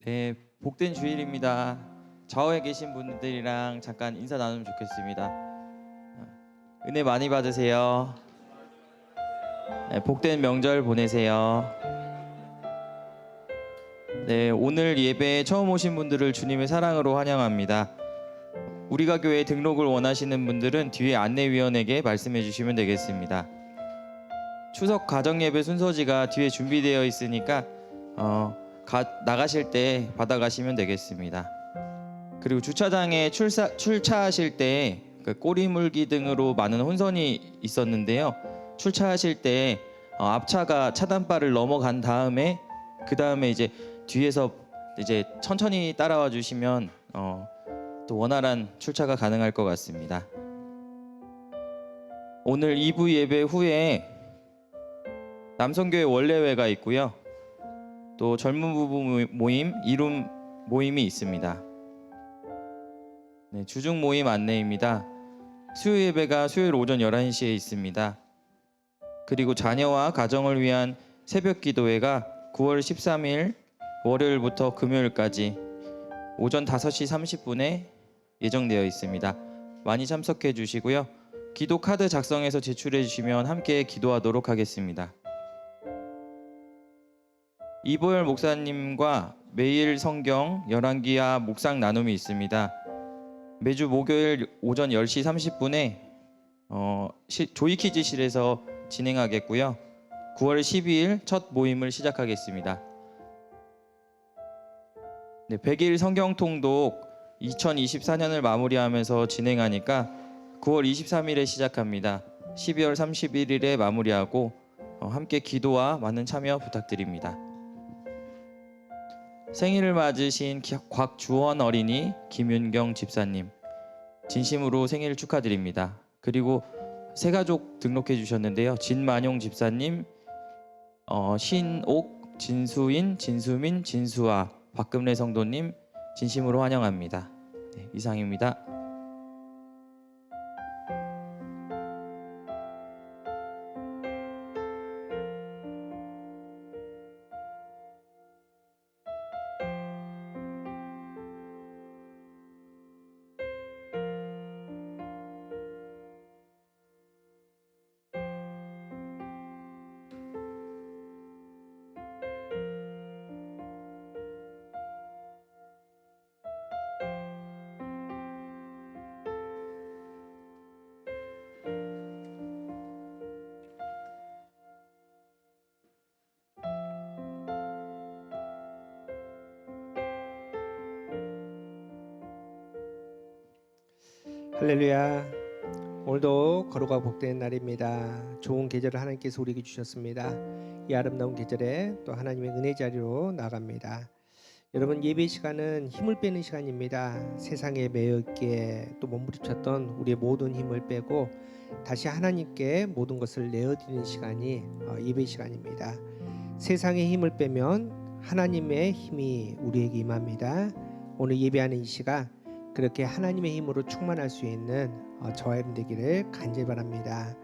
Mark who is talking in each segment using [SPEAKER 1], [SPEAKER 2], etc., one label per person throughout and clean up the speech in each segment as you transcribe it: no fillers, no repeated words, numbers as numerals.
[SPEAKER 1] 네, 복된 주일입니다. 좌우에 계신 분들이랑 잠깐 인사 나누면 좋겠습니다. 은혜 많이 받으세요. 네, 복된 명절 보내세요. 네, 오늘 예배에 처음 오신 분들을 주님의 사랑으로 환영합니다. 우리가 교회에 등록을 원하시는 분들은 뒤에 안내위원에게 말씀해 주시면 되겠습니다. 추석 가정예배 순서지가 뒤에 준비되어 있으니까 나가실 때 받아가시면 되겠습니다. 그리고 주차장에 출차하실 때 꼬리 물기 등으로 많은 혼선이 있었는데요. 출차하실 때 앞차가 차단바를 넘어간 다음에 그 다음에 이제 뒤에서 이제 천천히 따라와 주시면 또 원활한 출차가 가능할 것 같습니다. 오늘 2부 예배 후에 남성교회 원례회가 있고요. 또 젊은 부부 모임, 이룸 모임이 있습니다. 네, 주중 모임 안내입니다. 수요 예배가 수요일 오전 11시에 있습니다. 그리고 자녀와 가정을 위한 새벽 기도회가 9월 13일 월요일부터 금요일까지 오전 5시 30분에 예정되어 있습니다. 많이 참석해 주시고요. 기도 카드 작성해서 제출해 주시면 함께 기도하도록 하겠습니다. 이보열 목사님과 매일 성경 열왕기하 묵상 나눔이 있습니다. 매주 목요일 오전 10시 30분에 조이키즈실에서 진행하겠고요. 9월 12일 첫 모임을 시작하겠습니다. 네, 100일 성경 통독 2024년을 마무리하면서 진행하니까 9월 23일에 시작합니다. 12월 31일에 마무리하고 함께 기도와 많은 참여 부탁드립니다. 생일을 맞으신 곽주원 어린이, 김윤경 집사님 진심으로 생일 축하드립니다. 그리고 세 가족 등록해 주셨는데요. 진만용 집사님, 신옥, 진수인, 진수민, 진수아, 박금래 성도님 진심으로 환영합니다. 네, 이상입니다.
[SPEAKER 2] 할렐루야. 오늘도 거룩하고 복된 날입니다. 좋은 계절을 하나님께서 우리에게 주셨습니다. 이 아름다운 계절에 또 하나님의 은혜 자리로 나갑니다. 여러분, 예배 시간은 힘을 빼는 시간입니다. 세상에 매여 있기에 또 몸부림쳤던 우리의 모든 힘을 빼고 다시 하나님께 모든 것을 내어드리는 시간이 예배 시간입니다. 세상의 힘을 빼면 하나님의 힘이 우리에게 임합니다. 오늘 예배하는 이 시간 그렇게 하나님의 힘으로 충만할 수 있는 저와 여러분 되기를 간절히 바랍니다.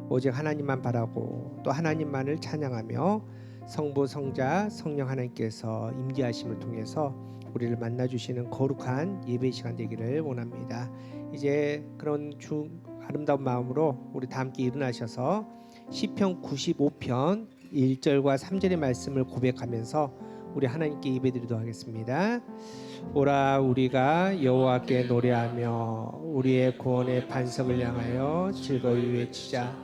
[SPEAKER 2] 오직 하나님만 바라고 또 하나님만을 찬양하며 성부, 성자, 성령 하나님께서 임재하심을 통해서 우리를 만나주시는 거룩한 예배 시간 되기를 원합니다. 이제 그런 아름다운 마음으로 우리 다 함께 일어나셔서 시편 95편 1절과 3절의 말씀을 고백하면서 우리 하나님께 예배드리도록 하겠습니다. 오라 우리가 여호와께 노래하며 우리의 구원의 반석을 향하여 즐거이 외치자.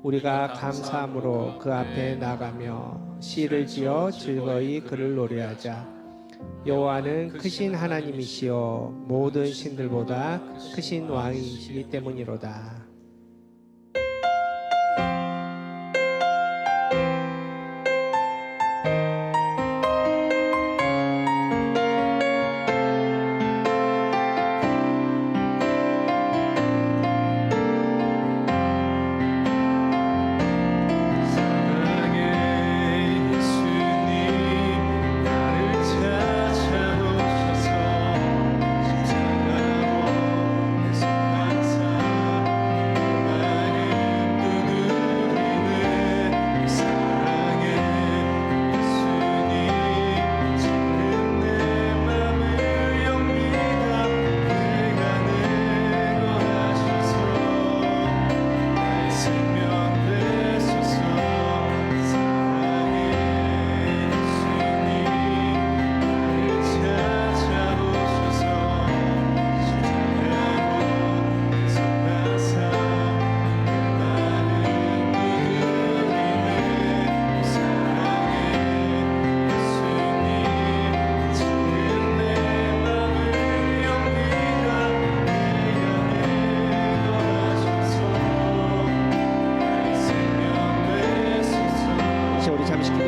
[SPEAKER 2] 우리가 감사함으로 그 앞에 나가며 시를 지어 즐거이 그를 노래하자. 여호와는 크신 하나님이시요 모든 신들보다 크신 왕이시기 때문이로다.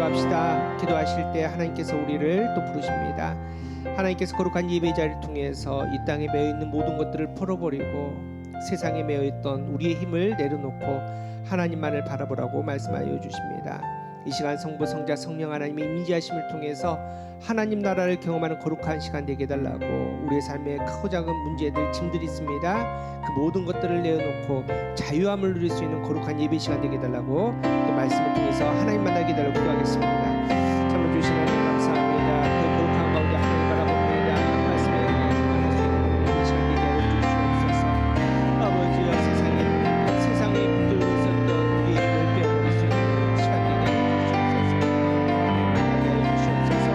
[SPEAKER 2] 기도합시다. 기도하실 때 하나님께서 우리를 또 부르십니다. 하나님께서 거룩한 예배 자리를 통해서 이 땅에 매여 있는 모든 것들을 풀어버리고 세상에 매여 있던 우리의 힘을 내려놓고 하나님만을 바라보라고 말씀하여 주십니다. 이 시간 성부, 성자, 성령 하나님의 임재하심을 통해서 하나님 나라를 경험하는 거룩한 시간 되게 해달라고, 우리의 삶에 크고 작은 문제들, 짐들이 있습니다. 그 모든 것들을 내어놓고 자유함을 누릴 수 있는 거룩한 예배 시간 되게 해달라고 또 말씀을 통해서 하나님 만나게 해달라고 기도하겠습니다. 참여 주신 하나님 감사합니다. 그 거룩한 가운데 하나님 바라봅니다. 말씀에 만날 수 있는 예배 시간 되게 하여 주시옵소서. 아버지여, 세상에 붙들고 있었던 우리의 힘을 빼앗길 수 있는 시간 되게 하여 주시옵소서. 하나님 만나게 하여 주시옵소서.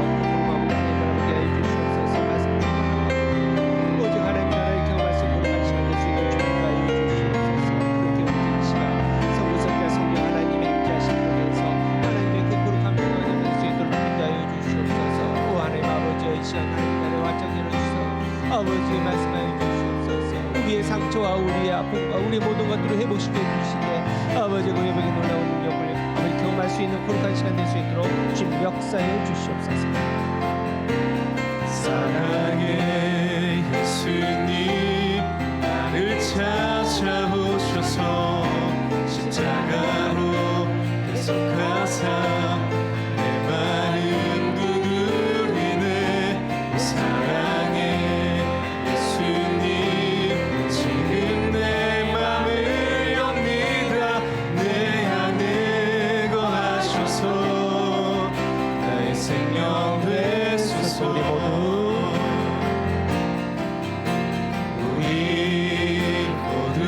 [SPEAKER 2] 마음으로 하나님 바라보게 하여 주시옵소서. 말씀 주시옵소서. 오직 하나님 나라를 경험할 수 있는 거룩한 시간 될 수 있는 주님과 하여 주시옵소서. 그렇게 오직 이 시간 성부, 성자, 성령 하나님의 임재하심 통해서 하나님의 그 거룩한 평안을 누릴 수 있도록 인도하여 주시옵소서. 오 하나님 아버지여, 이 시간 하나님 나라의 완전히 열어주셔서 아버지의 말씀하여 주시옵소서. 우리의 상처와 우리의 아픔과 우리의 모든 것들을 회복시켜 주시되 아버지 그 회복의 놀라운 능력을 우리 경험할 수 있는 거룩한 시간 될 수 있도록 주님 역사해 주시옵소서.
[SPEAKER 3] 사랑의 예수님, 나를 찾아오셔서 십자가로 계속하사 내 마음 두드리네. 사랑의 예수님, 지금 내 맘을 엽니다. 내 안에 거하셔서 나의 생명 되소서. 우리 모두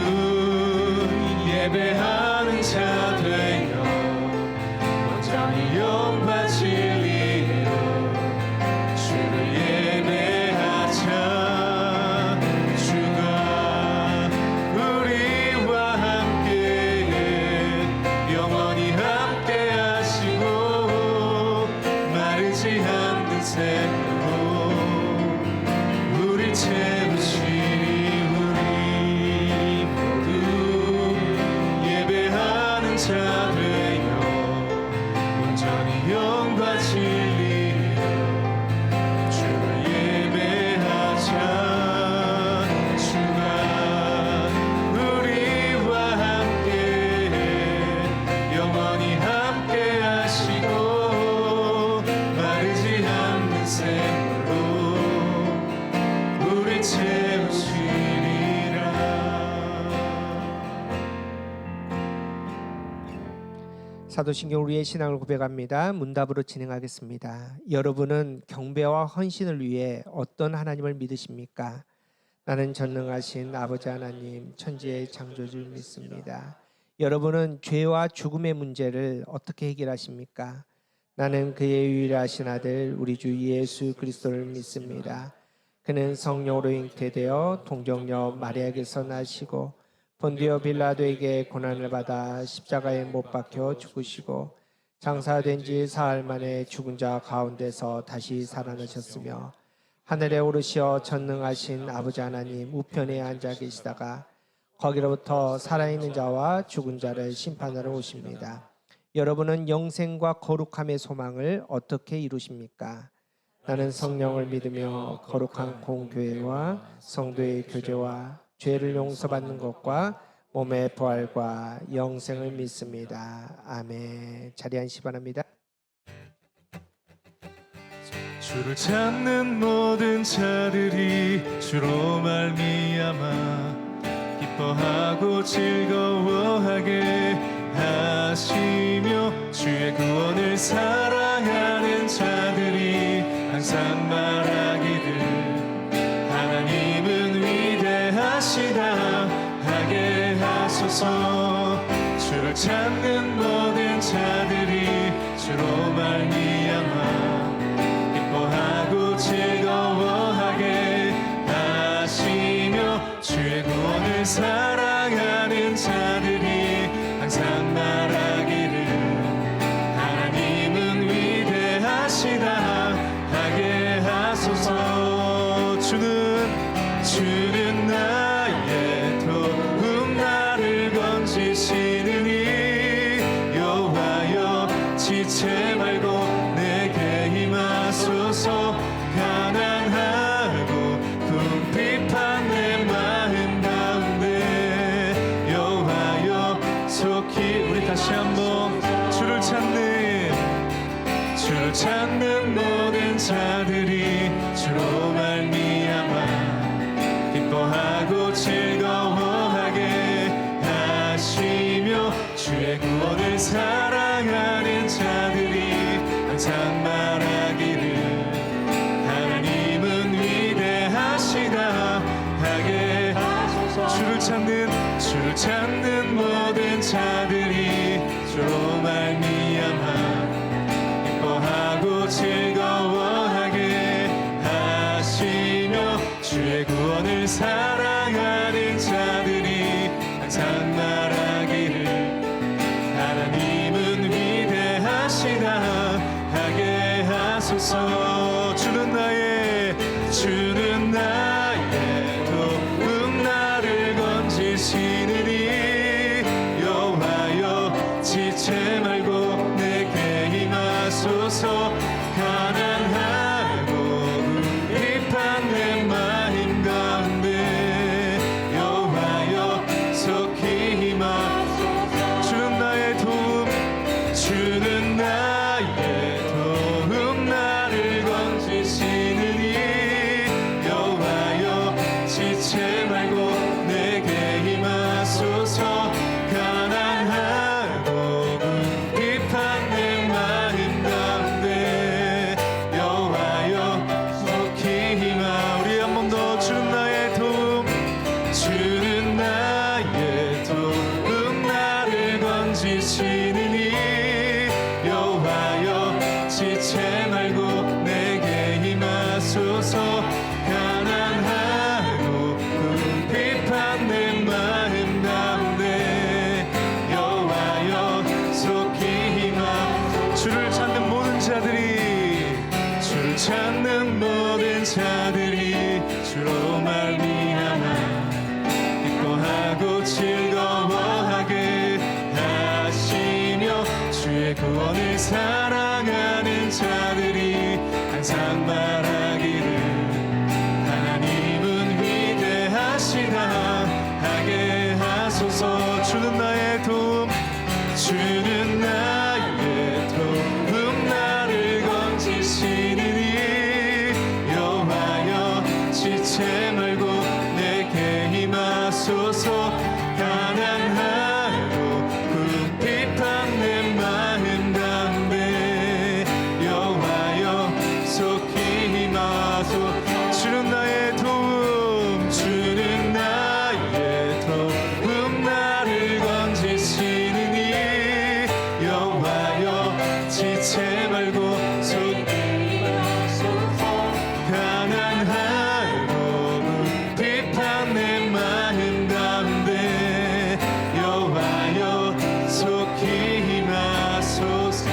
[SPEAKER 3] 예배하는 자 되어 온전히 영과 진리로 주를 예배하자. 주가 우리와 함께 영원히 함께 하시고 마르지 않는 샘으로 우리 채우시니. 우리 모두 예배하는 자 되어 온전히 영과 진리로 주를 예배하자. 주가 우리와 함께 영원히 함께 하시고 마르지 않는 샘으로 우리 채우시리라.
[SPEAKER 2] 사도신경 우리의 신앙을 고백합니다. 문답으로 진행하겠습니다. 여러분은 경배와 헌신을 위해 어떤 하나님을 믿으십니까? 나는 전능하신 아버지 하나님, 천지의 창조주를 믿습니다. 여러분은 죄와 죽음의 문제를 어떻게 해결하십니까? 나는 그의 유일하신 아들 우리 주 예수 그리스도를 믿습니다. 그는 성령으로 잉태되어 동정녀 마리아에게서 나시고 본디오 빌라도에게 고난을 받아 십자가에 못 박혀 죽으시고 장사된 지 사흘 만에 죽은 자 가운데서 다시 살아나셨으며 하늘에 오르시어 전능하신 아버지 하나님 우편에 앉아 계시다가 거기로부터 살아있는 자와 죽은 자를 심판하러 오십니다. 여러분은 영생과 거룩함의 소망을 어떻게 이루십니까? 나는 성령을 믿으며 거룩한 공교회와 성도의 교제와 죄를 용서받는 것과 몸의 부활과 영생을 믿습니다. 아멘. 자리 앉으시 바랍니다.
[SPEAKER 3] 주를 찾는 모든 자들이 주로 말미암아 기뻐하고 즐거워하게 하시며 주의 구원을 사랑하는 자들이 항상 말하기를 하나님은 위대하시다 하게 하소서. 주를 찾는 모든 자들이 주로 말미암아 기뻐하고 즐거워하게 하시며 주의 구원을 사랑하는 자들이 항상 말하기를 하나님은 위대하시다 하게 하소서. 주는 나의 도움, 나를 건지시느니 여호와여 지체 말고 찾는 모든 자들이 주로 말미암아 기뻐하고 즐거워하게 하시며 주의 구원을 사랑하는 자들이 항상 말하기를 하나님은 위대하시다 하게 하소서. 주를 찾는 모든 자들이 주로 말미암아 기뻐하고 즐거워하게 하시며 주의 구원을 사랑하는 자들이 항상 말하기를 하나님은 위대하시다 하게 하소서. 주는 나의 도움 나를 건지시느니 여호와여 지체 말고 내게 임하소서. 가난하고 궁핍한 내 마음 가운데 여호와여 속히 임하소서. 주는 나의 도움 나를 건지시느니 여호와여 지체 말고 내게 임하소서. 가난하고 궁핍한 내 마음 가운데 여호와여 속히 임하. 우리 한 번 더. 주는 나의 도움 나를 건지시느니 여호와여 지체 말고 내게 임하소서. 가난하고 궁핍한 내 마음 가운데 여호와여 속히 임하. 주를 찾는 모든 자들이 주로 말미암아 기뻐하고 즐거워하게 하시며 주의 구원을 사랑하는 자들이 항상 말하기를 하나님은 위대하시다 하게 하소서. 주는 나의 도움 나를 건지시느니 여호와여 지체 말고 내게 임하소서. 가난하고 궁핍한 내 마음 가운데 여호와여 속히 임하소서. 주는 나의 도움 나를 건지시느니 여호와여 지체 말고 속히 임하소서. 가난하고 궁핍한 내 마음 가운데 여호와여 속히 임하소서.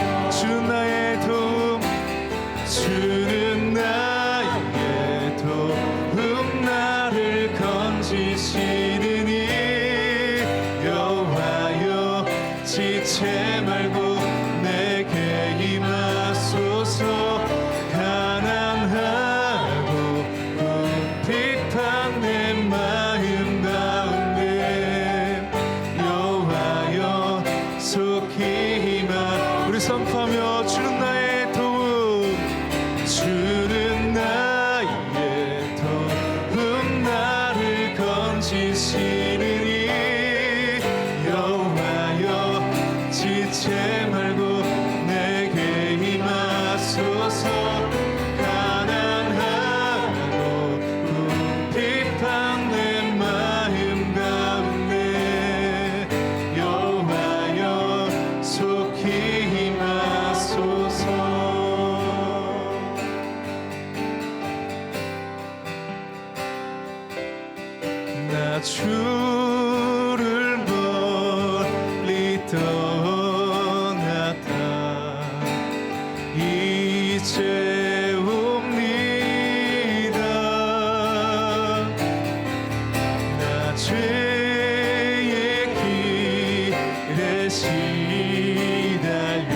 [SPEAKER 3] 주는 나의 도움 나를 건지시느니 여호와여 지체 말고 내게 임하소서. 가난하고 궁핍한 내 마음 가운데 여호와여 속히 임하. 우리 선포하며 주는 나의 도움 나를 건지시느니 여호와여 지체 말고 내게 임하소서. 가난하고 궁핍한 내 마음 가운데 여호와여 속히 임하소서. 나 주를 멀리 떠났다 이제 옵니다. 나 죄의 길에 시달려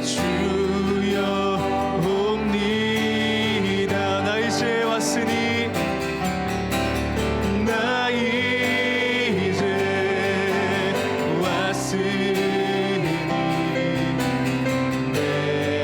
[SPEAKER 3] 주여 옵니다. 나 이제 왔으니 나 이제 왔으니 내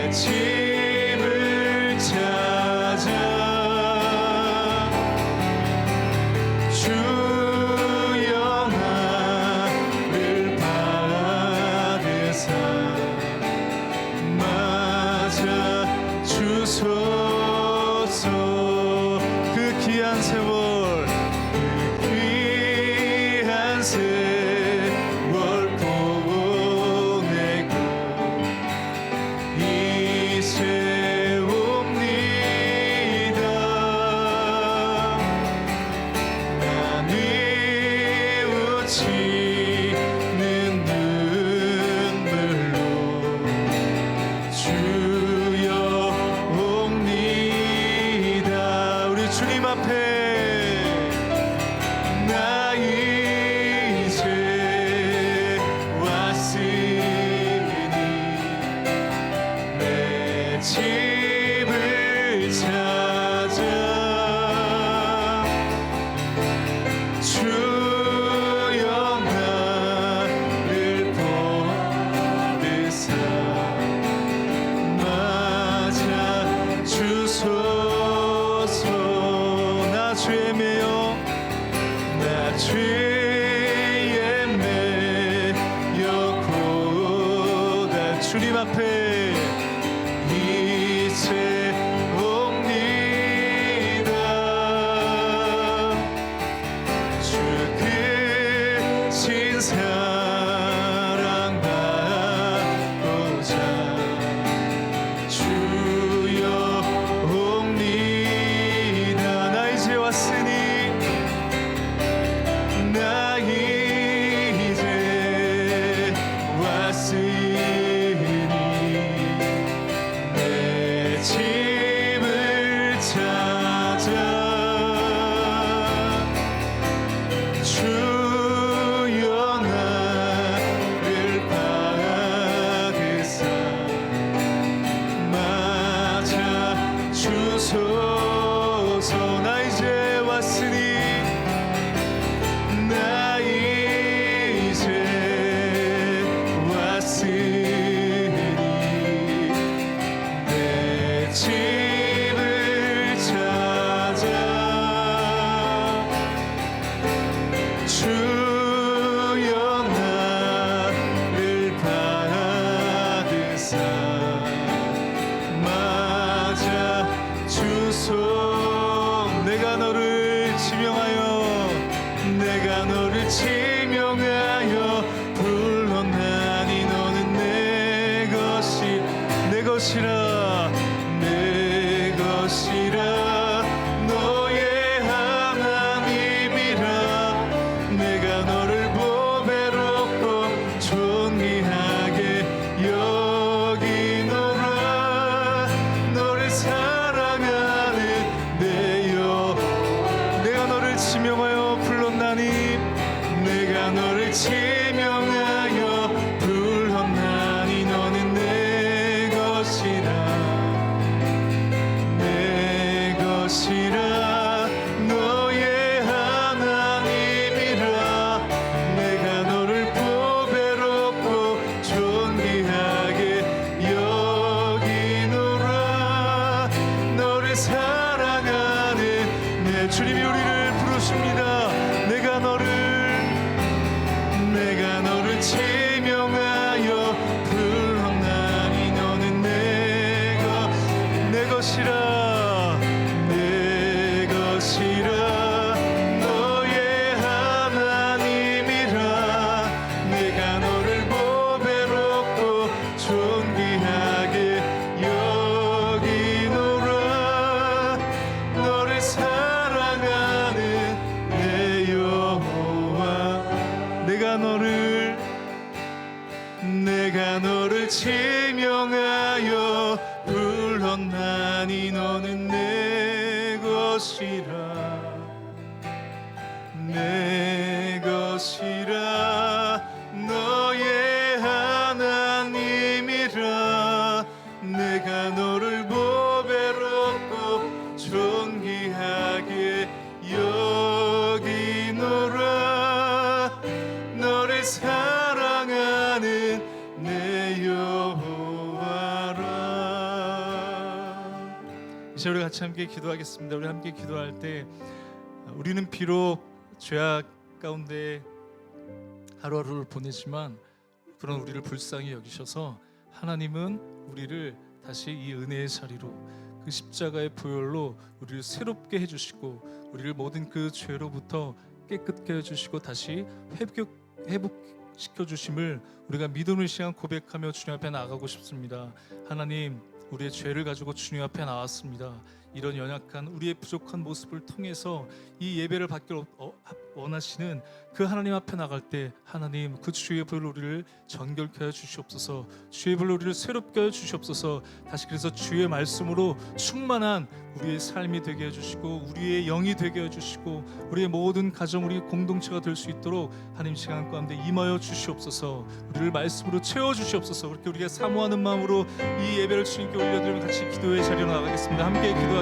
[SPEAKER 3] 앞에 이제 옵니다. 주 크신 사랑 받고자 주여 옵니다. 나 이제 왔으니 나 이제 왔으니 내 집을 찾아 주여 나를 받으사 맞아 주소서. 나 이제 왔으니 나 이제 왔으니 내 집을 찾아 주여 나를 받으사 맞아 주소. 내가 너를 지명하여 내가 너를 지명하여 불렀나니 너는 내 것이라 내 것이라 너의 하나님이라. 내가 너를 보배롭고 존귀하게 여기노라. 너를 사랑하는 내 여호와. 내가 너를 지명하여 불렀나니 내가 너를 지명하여 불렀나니 너는 내 것이라 내 것이라 너의 하나님이라. 내가 너를 보배롭고 존귀하게 여기노라. 너를 사랑하는 내 주님이 우리를 부르십니다. 내가 너를 지명하여 불렀나니 너는 내 것이라 내 것이라 너의 하나님이라. 내가 너를 보배롭고 존귀하게 여기노라. 너를 사랑하는 내 여호와. 내가 너를 지명하여 불렀나니 너는 내 것이라 내 것이라 너의 하나님이라. 내가 너를 보배롭고 존귀하게 여기노라. 너를 사랑하는 내 여호와라. 이제 우리 같이 함께 기도하겠습니다. 우리 함께 기도할 때 우리는 비록 죄악 가운데 하루하루를 보내지만 그런 우리를 불쌍히 여기셔서 하나님은 우리를 다시 이 은혜의 자리로 그 십자가의 보혈로 우리를 새롭게 해주시고 우리를 모든 그 죄로부터 깨끗게 해주시고 다시 회복시켜 주심을 우리가 믿음의 시간 고백하며 주님 앞에 나아가고 싶습니다. 하나님, 우리의 죄를 가지고 주님 앞에 나왔습니다. 이런 연약한 우리의 부족한 모습을 통해서 이 예배를 받기를 원하시는 그 하나님 앞에 나갈 때 하나님 그 주의 불로 우리를 정결케 하여 주시옵소서. 주의 불로 우리를 새롭게 하여 주시옵소서. 다시 그래서 주의 말씀으로 충만한 우리의 삶이 되게 해주시고 우리의 영이 되게 해주시고 우리의 모든 가정 우리 공동체가 될 수 있도록 하나님 시간 가운데 임하여 주시옵소서. 우리를 말씀으로 채워주시옵소서. 그렇게 우리가 사모하는 마음으로 이 예배를 주님께 올려드리면 같이 기도의 자리로 나가겠습니다. 함께 기도하겠습니다.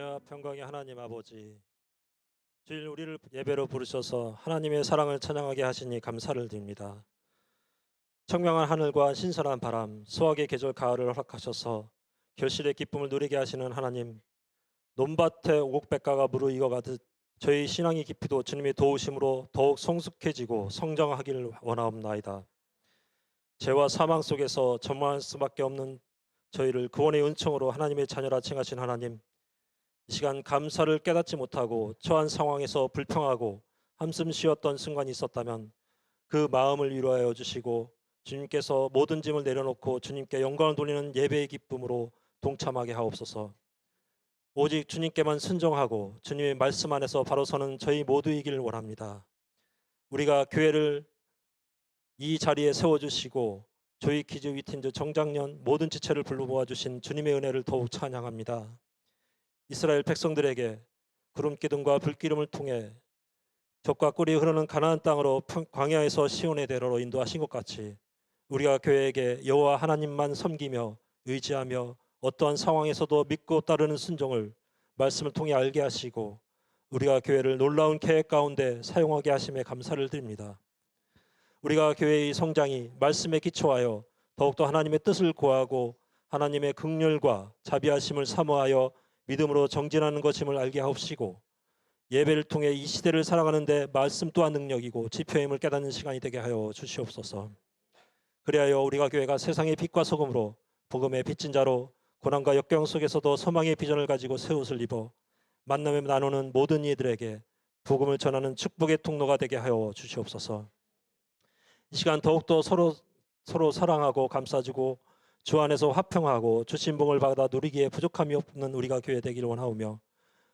[SPEAKER 4] 은혜와 평강의 하나님 아버지, 주일 우리를 예배로 부르셔서 하나님의 사랑을 찬양하게 하시니 감사를 드립니다. 청명한 하늘과 신선한 바람, 수확의 계절 가을을 허락하셔서 결실의 기쁨을 누리게 하시는 하나님, 논밭에 오곡백과가 무르익어가듯 저희 신앙의 깊이도 주님의 도우심으로 더욱 성숙해지고 성장하기를 원하옵나이다. 죄와 사망 속에서 전무할 수밖에 없는 저희를 구원의 은총으로 하나님의 자녀라 칭하신 하나님, 이 시간 감사를 깨닫지 못하고 처한 상황에서 불평하고 한숨 쉬었던 순간이 있었다면 그 마음을 위로하여 주시고 주님께서 모든 짐을 내려놓고 주님께 영광을 돌리는 예배의 기쁨으로 동참하게 하옵소서. 오직 주님께만 순종하고 주님의 말씀 안에서 바로 서는 저희 모두이기를 원합니다. 우리가 교회를 이 자리에 세워주시고 조이 키즈 위틴즈 정장년 모든 지체를 불러 모아주신 주님의 은혜를 더욱 찬양합니다. 이스라엘 백성들에게 구름 기둥과 불기름을 통해 젖과 꿀이 흐르는 가나안 땅으로 광야에서 시온의 대로로 인도하신 것 같이 우리가 교회에게 여호와 하나님만 섬기며 의지하며 어떠한 상황에서도 믿고 따르는 순종을 말씀을 통해 알게 하시고 우리가 교회를 놀라운 계획 가운데 사용하게 하심에 감사를 드립니다. 우리가 교회의 성장이 말씀에 기초하여 더욱더 하나님의 뜻을 구하고 하나님의 긍휼과 자비하심을 사모하여 믿음으로 정진하는 것임을 알게 하옵시고 예배를 통해 이 시대를 살아가는 데 말씀 또한 능력이고 지표임을 깨닫는 시간이 되게 하여 주시옵소서. 그리하여 우리가 교회가 세상의 빛과 소금으로 복음의 빚진 자로 고난과 역경 속에서도 소망의 비전을 가지고 새 옷을 입어 만남에 나누는 모든 이들에게 복음을 전하는 축복의 통로가 되게 하여 주시옵소서. 이 시간 더욱더 서로 사랑하고 감싸주고 주 안에서 화평하고 주신 복을 받아 누리기에 부족함이 없는 우리가 교회 되기를 원하오며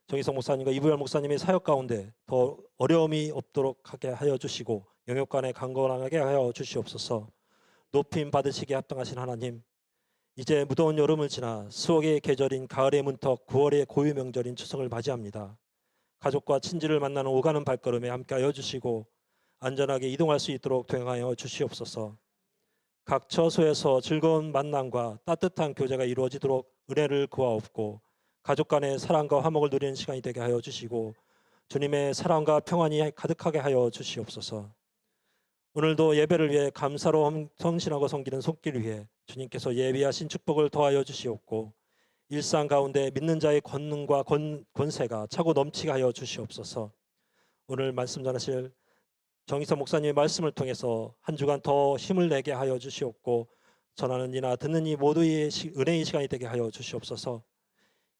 [SPEAKER 4] 정희성 목사님과 이부열 목사님의 사역 가운데 더 어려움이 없도록 하게 하여 주시고 영역간에 강건하게 하여 주시옵소서. 높임 받으시기에 합당하신 하나님, 이제 무더운 여름을 지나 수억의 계절인 가을의 문턱 9월의 고유 명절인 추석을 맞이합니다. 가족과 친지를 만나는 오가는 발걸음에 함께하여 주시고 안전하게 이동할 수 있도록 동행하여 주시옵소서. 각 처소에서 즐거운 만남과 따뜻한 교제가 이루어지도록 은혜를 구하옵고 가족 간의 사랑과 화목을 누리는 시간이 되게 하여 주시고 주님의 사랑과 평안이 가득하게 하여 주시옵소서. 오늘도 예배를 위해 감사로 성신하고 섬기는 손길 위에 주님께서 예비하신 축복을 더하여 주시옵고 일상 가운데 믿는 자의 권능과 권세가 차고 넘치게 하여 주시옵소서. 오늘 말씀 전하실 정희선 목사님의 말씀을 통해서 한 주간 더 힘을 내게 하여 주시옵고 전하는 이나 듣는 이 모두의 은혜의 시간이 되게 하여 주시옵소서.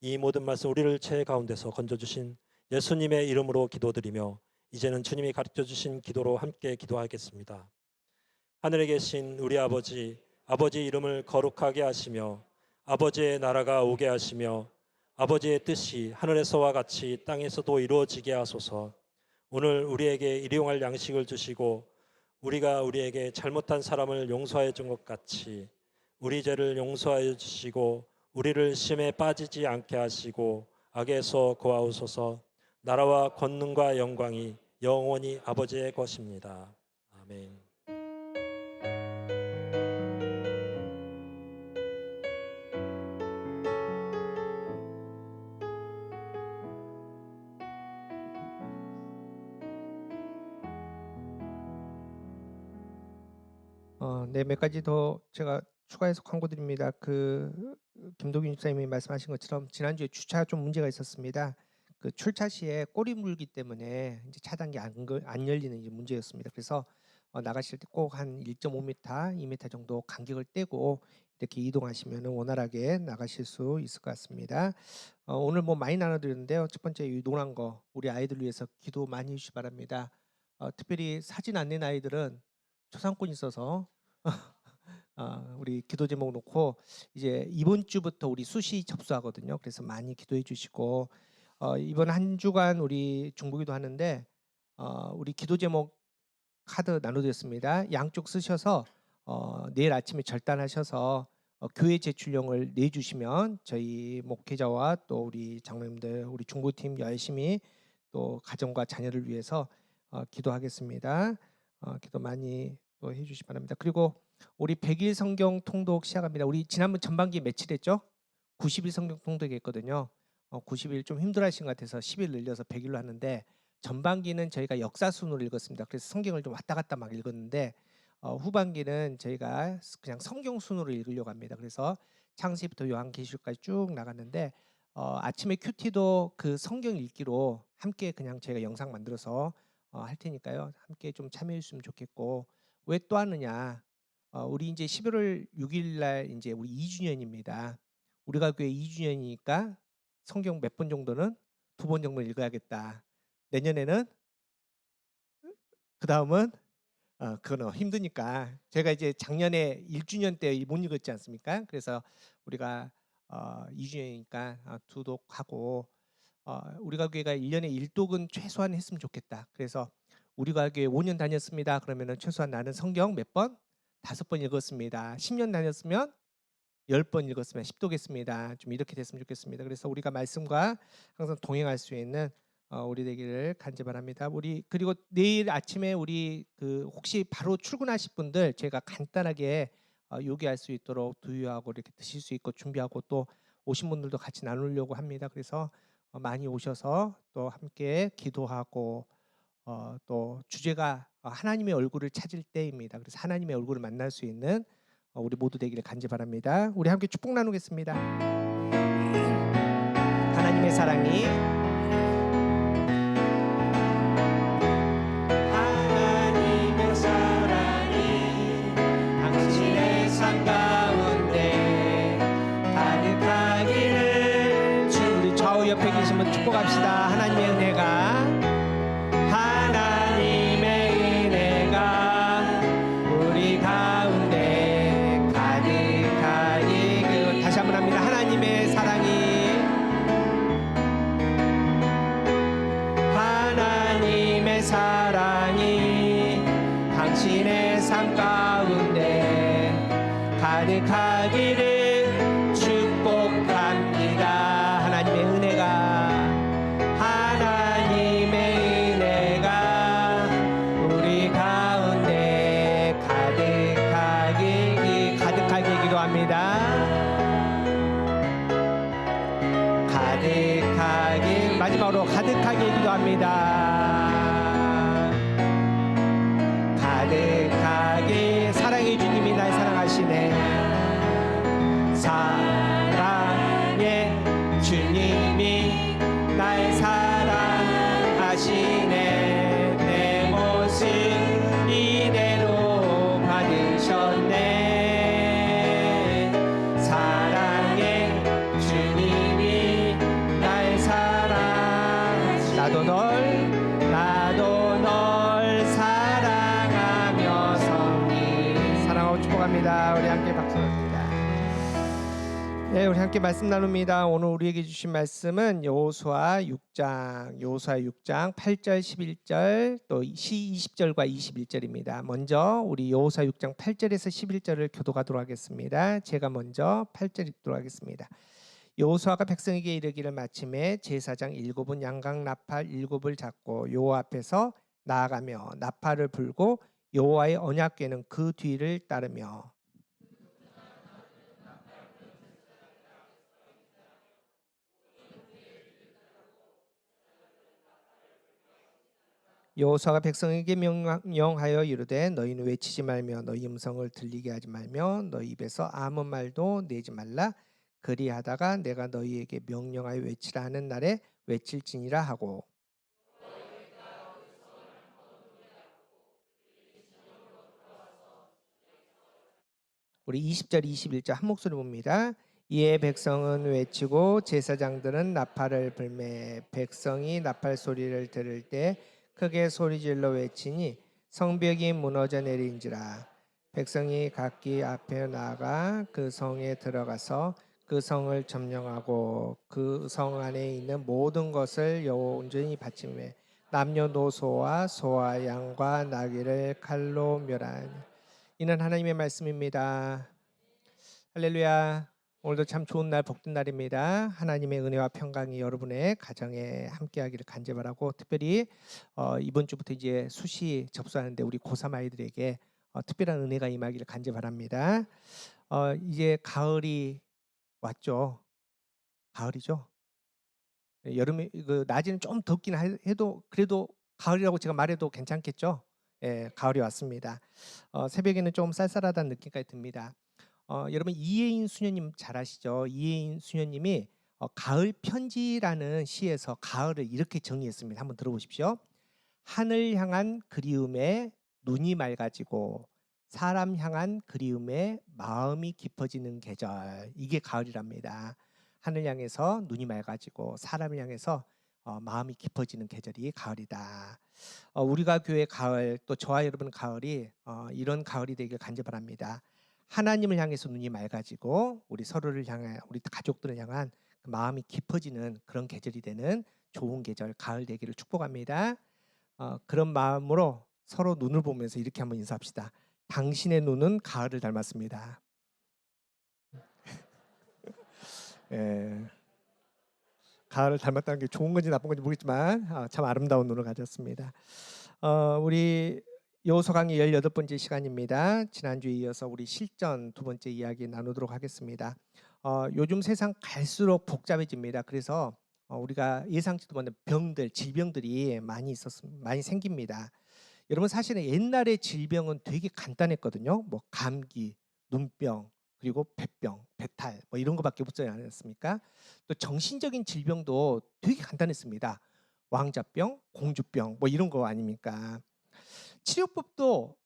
[SPEAKER 4] 이 모든 말씀 우리를 죄 가운데서 건져주신 예수님의 이름으로 기도드리며 이제는 주님이 가르쳐주신 기도로 함께 기도하겠습니다. 하늘에 계신 우리 아버지, 아버지의 이름을 거룩하게 하시며 아버지의 나라가 오게 하시며 아버지의 뜻이 하늘에서와 같이 땅에서도 이루어지게 하소서. 오늘 우리에게 일용할 양식을 주시고 우리가 우리에게 잘못한 사람을 용서해 준 것 같이 우리 죄를 용서하여 주시고 우리를 시험에 빠지지 않게 하시고 악에서 구하옵소서. 나라와 권능과 영광이 영원히 아버지의 것입니다. 아멘.
[SPEAKER 2] 네, 몇 가지 더 제가 추가해서 광고드립니다. 김도균 집사님이 말씀하신 것처럼 지난주에 주차 좀 문제가 있었습니다. 그 출차 시에 꼬리 물기 때문에 이제 차단기 안 열리는 이제 문제였습니다. 그래서 나가실 때 꼭 한 1.5m, 2m 정도 간격을 떼고 이렇게 이동하시면 원활하게 나가실 수 있을 것 같습니다. 오늘 뭐 많이 나눠드렸는데요. 첫 번째 이 노란 거 우리 아이들 위해서 기도 많이 해주시기 바랍니다. 특별히 사진 안 낸 아이들은 초상권이 있어서 우리 기도 제목 놓고 이제 이번 주부터 우리 수시 접수하거든요. 그래서 많이 기도해 주시고 이번 한 주간 우리 중보기도 하는데 우리 기도 제목 카드 나눠드렸습니다. 양쪽 쓰셔서 내일 아침에 절단하셔서 교회 제출용을 내주시면 저희 목회자와 또 우리 장로님들 우리 중보팀 열심히 또 가정과 자녀를 위해서 기도하겠습니다. 기도 많이 또 해주시기 바랍니다. 그리고 우리 100일 성경 통독 시작합니다. 우리 지난번 전반기 며칠 했죠? 90일 성경 통독했거든요. 90일 좀 힘들어하신 것 같아서 10일 늘려서 100일로 하는데 전반기는 저희가 역사 순으로 읽었습니다. 그래서 성경을 좀 왔다 갔다 막 읽었는데 후반기는 저희가 그냥 성경 순으로 읽으려고 합니다. 그래서 창세기부터 요한계시록까지 쭉 나갔는데 아침에 큐티도 그 성경 읽기로 함께 그냥 저희가 영상 만들어서 할 테니까요. 함께 좀 참여해 주시면 좋겠고 왜 또 하느냐? 우리 이제 11월 6일 날 이제 우리 2주년입니다. 우리가 교회 2주년이니까 성경 몇 번 정도는 2번 정도 읽어야겠다. 내년에는 그다음은 그거는 힘드니까 제가 이제 작년에 1주년 때 못 읽었지 않습니까? 그래서 우리가 2주년이니까 두독하고 우리가 교회가 1년에 1독은 최소한 했으면 좋겠다. 그래서 우리가 교회 5년 다녔습니다. 그러면은 최소한 나는 성경 몇 번? 5번 읽었습니다. 10년 다녔으면 10번 읽었으면 10독했습니다. 좀 이렇게 됐으면 좋겠습니다. 그래서 우리가 말씀과 항상 동행할 수 있는 우리 되기를 간절바랍니다. 우리 그리고 내일 아침에 우리 그 혹시 바로 출근하실 분들 제가 간단하게 요기할 수 있도록 두유하고 이렇게 드실 수 있고 준비하고 또 오신 분들도 같이 나누려고 합니다. 그래서 많이 오셔서 또 함께 기도하고 또 주제가 하나님의 얼굴을 찾을 때입니다. 그래서 하나님의 얼굴을 만날 수 있는 우리 모두 되기를 간절바랍니다. 우리 함께 축복 나누겠습니다. 하나님의 사랑이 당신의 삶 가운데 가득하기를 우리 좌우 옆에 계신 분 축복합시다. 하나님의 은혜가 우리 가운데 가득하기 다시 한번 합니다. 하나님의 사랑이 당신의 삶 가운데 가득하기를 축복합니다. 하나님의 은혜가 우리 가운데 가득하게 기도합니다. 마지막으로 가득하게 기도합니다. 가득하게 사랑의 주님이 날 사랑하시네. 사랑의 주님이 날 사랑하시네. 내 모습 이대로 받으셨네. 사랑의 주님이 날 사랑하시네. 나도 널 사랑하며 사랑하고 축복합니다. 우리 함께 박수합니다. 네, 우리 함께 말씀 나눕니다. 오늘 우리에게 주신 말씀은 여호수아 6장 8절 11절 또 20절과 21절입니다. 먼저 우리 여호수아 6장 8절에서 11절을 교독하도록 하겠습니다. 제가 먼저 8절 읽도록 하겠습니다. 여호수아가 백성에게 이르기를 마침에 제사장 7은 양각 나팔 7을 잡고 여호와 앞에서 나아가며 나팔을 불고 여호와의 언약궤는 그 뒤를 따르며 여호수아가 백성에게 명령하여 이르되 너희는 외치지 말며 너희 음성을 들리게 하지 말며 너희 입에서 아무 말도 내지 말라. 그리하다가 내가 너희에게 명령하여 외치라 하는 날에 외칠지니라 하고 우리 20절 21절 한 목소리 봅니다. 이에 백성은 외치고 제사장들은 나팔을 불매 백성이 나팔 소리를 들을 때 크게 소리질러 외치니 성벽이 무너져 내린지라. 백성이 각기 앞에 나아가 그 성에 들어가서 그 성을 점령하고 그 성 안에 있는 모든 것을 온전히 바치매 남녀노소와 소와 양과 나귀를 칼로 멸하니 이는 하나님의 말씀입니다. 할렐루야. 오늘도 참 좋은 날 복된 날입니다. 하나님의 은혜와 평강이 여러분의 가정에 함께하기를 간절바라고 특별히 이번 주부터 이제 수시 접수하는데 우리 고3 아이들에게 특별한 은혜가 임하기를 간절바랍니다. 이제 가을이 왔죠. 가을이죠. 여름에 그 낮에는 좀 덥긴 해도 그래도 가을이라고 제가 말해도 괜찮겠죠? 예, 가을이 왔습니다. 새벽에는 좀 쌀쌀하다는 느낌까지 듭니다. 여러분 이혜인 수녀님 잘 아시죠? 이혜인 수녀님이 가을 편지라는 시에서 가을을 이렇게 정의했습니다. 한번 들어보십시오. 하늘 향한 그리움에 눈이 맑아지고 사람 향한 그리움에 마음이 깊어지는 계절, 이게 가을이랍니다. 하늘 향해서 눈이 맑아지고 사람을 향해서 마음이 깊어지는 계절이 가을이다. 우리가 교회 가을, 또 저와 여러분 가을이 이런 가을이 되길 간절합니다. 하나님을 향해서 눈이 맑아지고 우리 서로를 향해, 우리 가족들을 향한 그 마음이 깊어지는 그런 계절이 되는 좋은 계절 가을 되기를 축복합니다. 그런 마음으로 서로 눈을 보면서 이렇게 한번 인사합시다. 당신의 눈은 가을을 닮았습니다. 예, 가을을 닮았다는 게 좋은 건지 나쁜 건지 모르겠지만 참 아름다운 눈을 가졌습니다. 우리 여호수아 강의 18번째 시간입니다. 지난주에 이어서 우리 실전 두 번째 이야기 나누도록 하겠습니다. 요즘 세상 갈수록 복잡해집니다. 그래서 우리가 예상치도 못한 병들, 질병들이 많이 생깁니다. 여러분 사실은 옛날에 질병은 되게 간단했거든요. 뭐 감기, 눈병, 그리고 폐병, 배탈 뭐 이런 거밖에 없지 않았습니까? 또 정신적인 질병도 되게 간단했습니다. 왕자병, 공주병 뭐 이런 거 아닙니까? 치료법도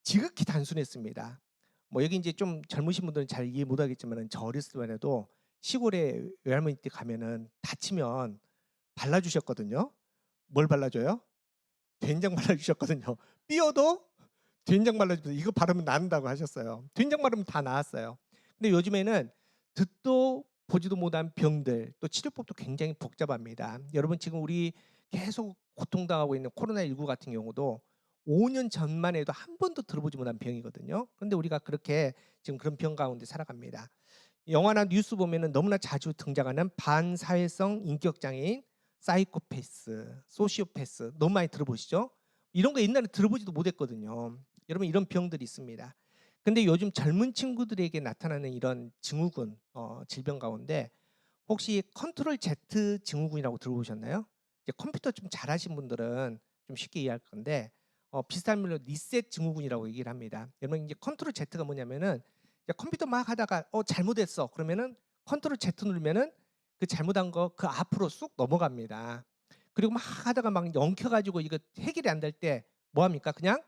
[SPEAKER 2] 지극히 단순했습니다. 뭐 여기 이제 좀 젊으신 분들은 잘 이해 못하겠지만 저 어렸을 때만 해도 시골에 외할머니 댁 가면은 다치면 발라주셨거든요. 뭘 발라줘요? 된장 발라주셨거든요. 삐어도 된장 발라주면서 이거 바르면 나는다고 하셨어요. 된장 바르면 다 나았어요. 근데 요즘에는 듣도 보지도 못한 병들, 또 치료법도 굉장히 복잡합니다. 여러분 지금 우리 계속 고통당하고 있는 코로나19 같은 경우도 5년 전만 해도 한 번도 들어보지 못한 병이거든요. 그런데 우리가 그렇게 지금 그런 병 가운데 살아갑니다. 영화나 뉴스 보면은 너무나 자주 등장하는 반사회성 인격장애인, 사이코패스, 소시오패스 너무 많이 들어보시죠? 이런 거 옛날에 들어보지도 못했거든요. 여러분 이런 병들이 있습니다. 근데 요즘 젊은 친구들에게 나타나는 이런 증후군, 질병 가운데 혹시 컨트롤 Z 증후군이라고 들어보셨나요? 이제 컴퓨터 좀 잘하신 분들은 좀 쉽게 이해할 건데 비슷한 말로 리셋 증후군이라고 얘기를 합니다. 여러분 이제 컨트롤 Z가 뭐냐면은 컴퓨터 막 하다가 잘못했어 그러면은 컨트롤 Z 누르면은 그 잘못한 거 그 앞으로 쑥 넘어갑니다. 그리고 막 하다가 막 엉켜가지고 이거 해결이 안 될 때 뭐 합니까? 그냥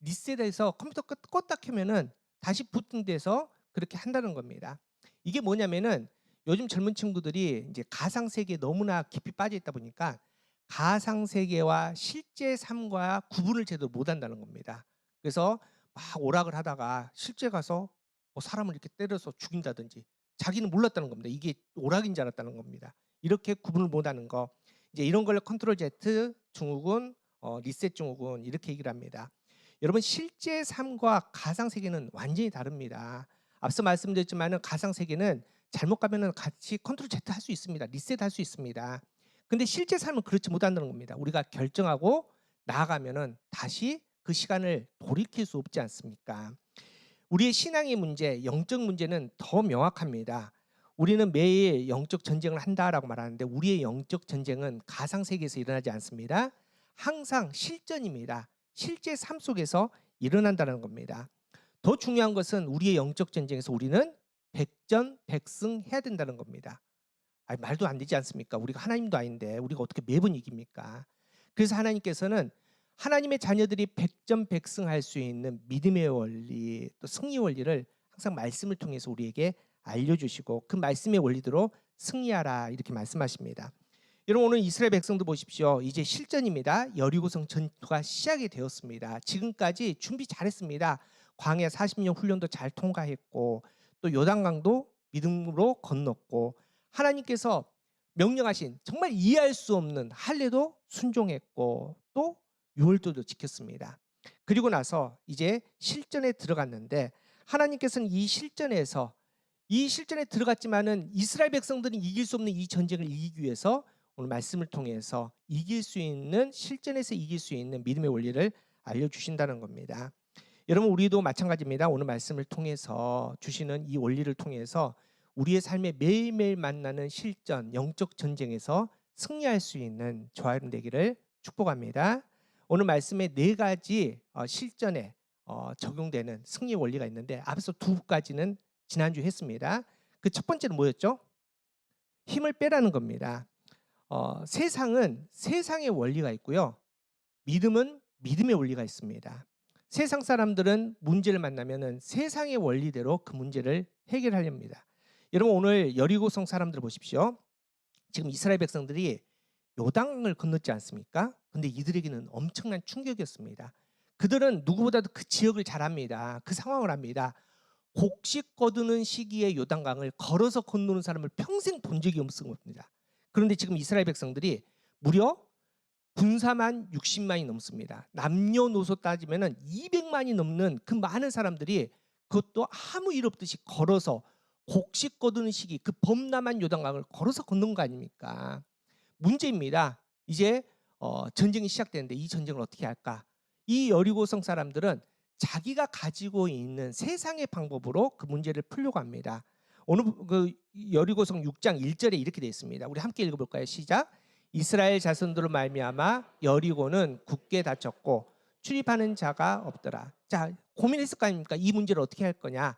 [SPEAKER 2] 리셋해서 컴퓨터 껐다 켜면은 다시 부팅돼서 그렇게 한다는 겁니다. 이게 뭐냐면은 요즘 젊은 친구들이 이제 가상 세계에 너무나 깊이 빠져 있다 보니까 가상 세계와 실제 삶과 구분을 제대로 못 한다는 겁니다. 그래서 막 오락을 하다가 실제 가서 사람을 이렇게 때려서 죽인다든지 자기는 몰랐다는 겁니다. 이게 오락인 줄 알았다는 겁니다. 이렇게 구분을 못하는 거, 이제 이런 걸 컨트롤 Z 증후군, 리셋 증후군 이렇게 얘기를 합니다. 여러분 실제 삶과 가상 세계는 완전히 다릅니다. 앞서 말씀드렸지만은 가상 세계는 잘못 가면은 같이 컨트롤 Z 할 수 있습니다. 리셋 할 수 있습니다. 근데 실제 삶은 그렇지 못한다는 겁니다. 우리가 결정하고 나아가면은 다시 그 시간을 돌이킬 수 없지 않습니까? 우리의 신앙의 문제, 영적 문제는 더 명확합니다. 우리는 매일 영적 전쟁을 한다라고 말하는데 우리의 영적 전쟁은 가상 세계에서 일어나지 않습니다. 항상 실전입니다. 실제 삶 속에서 일어난다는 겁니다. 더 중요한 것은 우리의 영적 전쟁에서 우리는 백전백승해야 된다는 겁니다. 말도 안 되지 않습니까? 우리가 하나님도 아닌데 우리가 어떻게 매번 이깁니까? 그래서 하나님께서는 하나님의 자녀들이 백전백승할 수 있는 믿음의 원리, 또 승리 원리를 항상 말씀을 통해서 우리에게 알려주시고 그 말씀의 원리대로 승리하라 이렇게 말씀하십니다. 여러분 오늘 이스라엘 백성도 보십시오. 이제 실전입니다. 여리고성 전투가 시작이 되었습니다. 지금까지 준비 잘했습니다. 광야 40년 훈련도 잘 통과했고 또 요단강도 믿음으로 건넜고 하나님께서 명령하신 정말 이해할 수 없는 할례도 순종했고 또 유월절도 지켰습니다. 그리고 나서 이제 실전에 들어갔는데 하나님께서는 이 실전에 들어갔지만은 이스라엘 백성들이 이길 수 없는 이 전쟁을 이기기 위해서 오늘 말씀을 통해서 이길 수 있는 실전에서 이길 수 있는 믿음의 원리를 알려주신다는 겁니다. 여러분 우리도 마찬가지입니다. 오늘 말씀을 통해서 주시는 이 원리를 통해서 우리의 삶에 매일매일 만나는 실전, 영적 전쟁에서 승리할 수 있는 저와 여러분 되기를 축복합니다. 오늘 말씀에 4가지 실전에 적용되는 승리 원리가 있는데 앞서 2가지는 지난주 했습니다. 그 첫 번째는 뭐였죠? 힘을 빼라는 겁니다. 세상은 세상의 원리가 있고요. 믿음은 믿음의 원리가 있습니다. 세상 사람들은 문제를 만나면은 세상의 원리대로 그 문제를 해결하렵니다. 여러분 오늘 여리고성 사람들 보십시오. 지금 이스라엘 백성들이 요단강을 건넜지 않습니까? 근데 이들에게는 엄청난 충격이었습니다. 그들은 누구보다도 그 지역을 잘 압니다. 그 상황을 압니다. 곡식 거두는 시기에 요단강을 걸어서 건너는 사람을 평생 본 적이 없는 겁니다. 그런데 지금 이스라엘 백성들이 무려 군사만 60만이 넘습니다. 남녀노소 따지면 200만이 넘는 그 많은 사람들이 그것도 아무 일 없듯이 걸어서 곡식 거두는 시기 그 범람한 요단강을 걸어서 건넌 거 아닙니까? 문제입니다. 이제 전쟁이 시작되는데 이 전쟁을 어떻게 할까? 이 여리고성 사람들은 자기가 가지고 있는 세상의 방법으로 그 문제를 풀려고 합니다. 오늘 그 여리고성 6장 1절에 이렇게 되어 있습니다. 우리 함께 읽어볼까요? 시작. 이스라엘 자손들로 말미암아 여리고는 굳게 닫혔고 출입하는 자가 없더라. 자, 고민했을 거 아닙니까? 이 문제를 어떻게 할 거냐?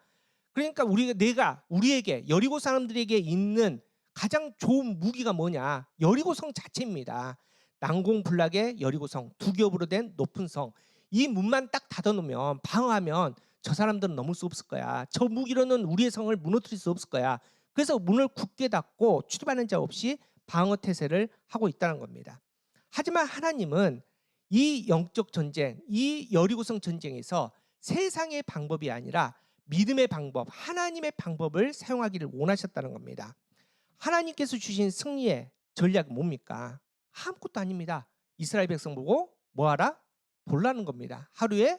[SPEAKER 2] 그러니까 우리에게 여리고 사람들에게 있는 가장 좋은 무기가 뭐냐? 여리고성 자체입니다. 난공불락의 여리고성, 두 겹으로 된 높은 성. 이 문만 딱 닫아놓으면 방어하면 저 사람들은 넘을 수 없을 거야. 저 무기로는 우리의 성을 무너뜨릴 수 없을 거야. 그래서 문을 굳게 닫고 출입하는 자 없이 방어 태세를 하고 있다는 겁니다. 하지만 하나님은 이 영적 전쟁, 이 여리고성 전쟁에서 세상의 방법이 아니라 믿음의 방법, 하나님의 방법을 사용하기를 원하셨다는 겁니다. 하나님께서 주신 승리의 전략은 뭡니까? 아무것도 아닙니다. 이스라엘 백성 보고 뭐하라? 돌라는 겁니다. 하루에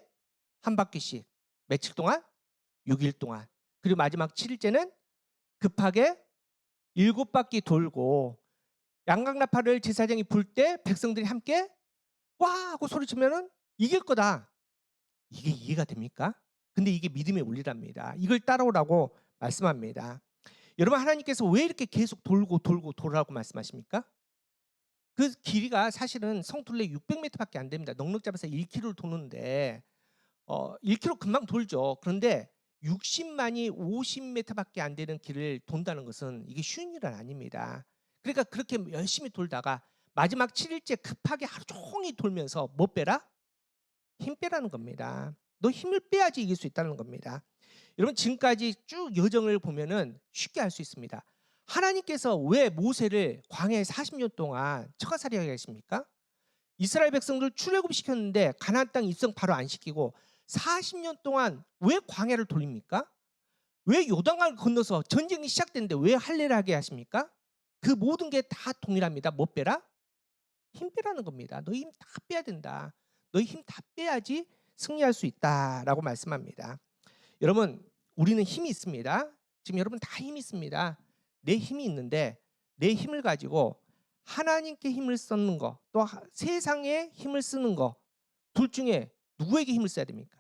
[SPEAKER 2] 한 바퀴씩. 며칠 동안? 6일 동안. 그리고 마지막 7일째는 급하게 7바퀴 돌고 양강나팔을 제사장이 불 때 백성들이 함께 와 하고 소리치면은 이길 거다. 이게 이해가 됩니까? 근데 이게 믿음의 원리랍니다. 이걸 따라오라고 말씀합니다. 여러분 하나님께서 왜 이렇게 계속 돌고 돌라고 말씀하십니까? 그 길이가 사실은 성둘레 600m밖에 안 됩니다. 넉넉 잡아서 1km를 도는데 1km 금방 돌죠. 그런데 60만이 50m밖에 안 되는 길을 돈다는 것은 이게 쉬운 일은 아닙니다. 그러니까 그렇게 열심히 돌다가 마지막 7일째 급하게 하루 종일 돌면서 뭐 빼라? 힘 빼라는 겁니다. 너 힘을 빼야지 이길 수 있다는 겁니다. 여러분 지금까지 쭉 여정을 보면은 쉽게 알 수 있습니다. 하나님께서 왜 모세를 광야에 40년 동안 처가살이하게 하십니까? 이스라엘 백성들 출애굽시켰는데 가나안 땅 입성 바로 안 시키고 40년 동안 왜 광야를 돌립니까? 왜 요단강을 건너서 전쟁이 시작됐는데 왜 할례를 하게 하십니까? 그 모든 게 다 동일합니다. 뭐 빼라? 힘 빼라는 겁니다. 너희 힘 다 빼야 된다. 너희 힘 다 빼야지 승리할 수 있다라고 말씀합니다. 여러분 우리는 힘이 있습니다. 지금 여러분 다 힘이 있습니다. 내 힘이 있는데 내 힘을 가지고 하나님께 힘을 쓰는 거, 또 세상에 힘을 쓰는 거, 둘 중에 누구에게 힘을 써야 됩니까?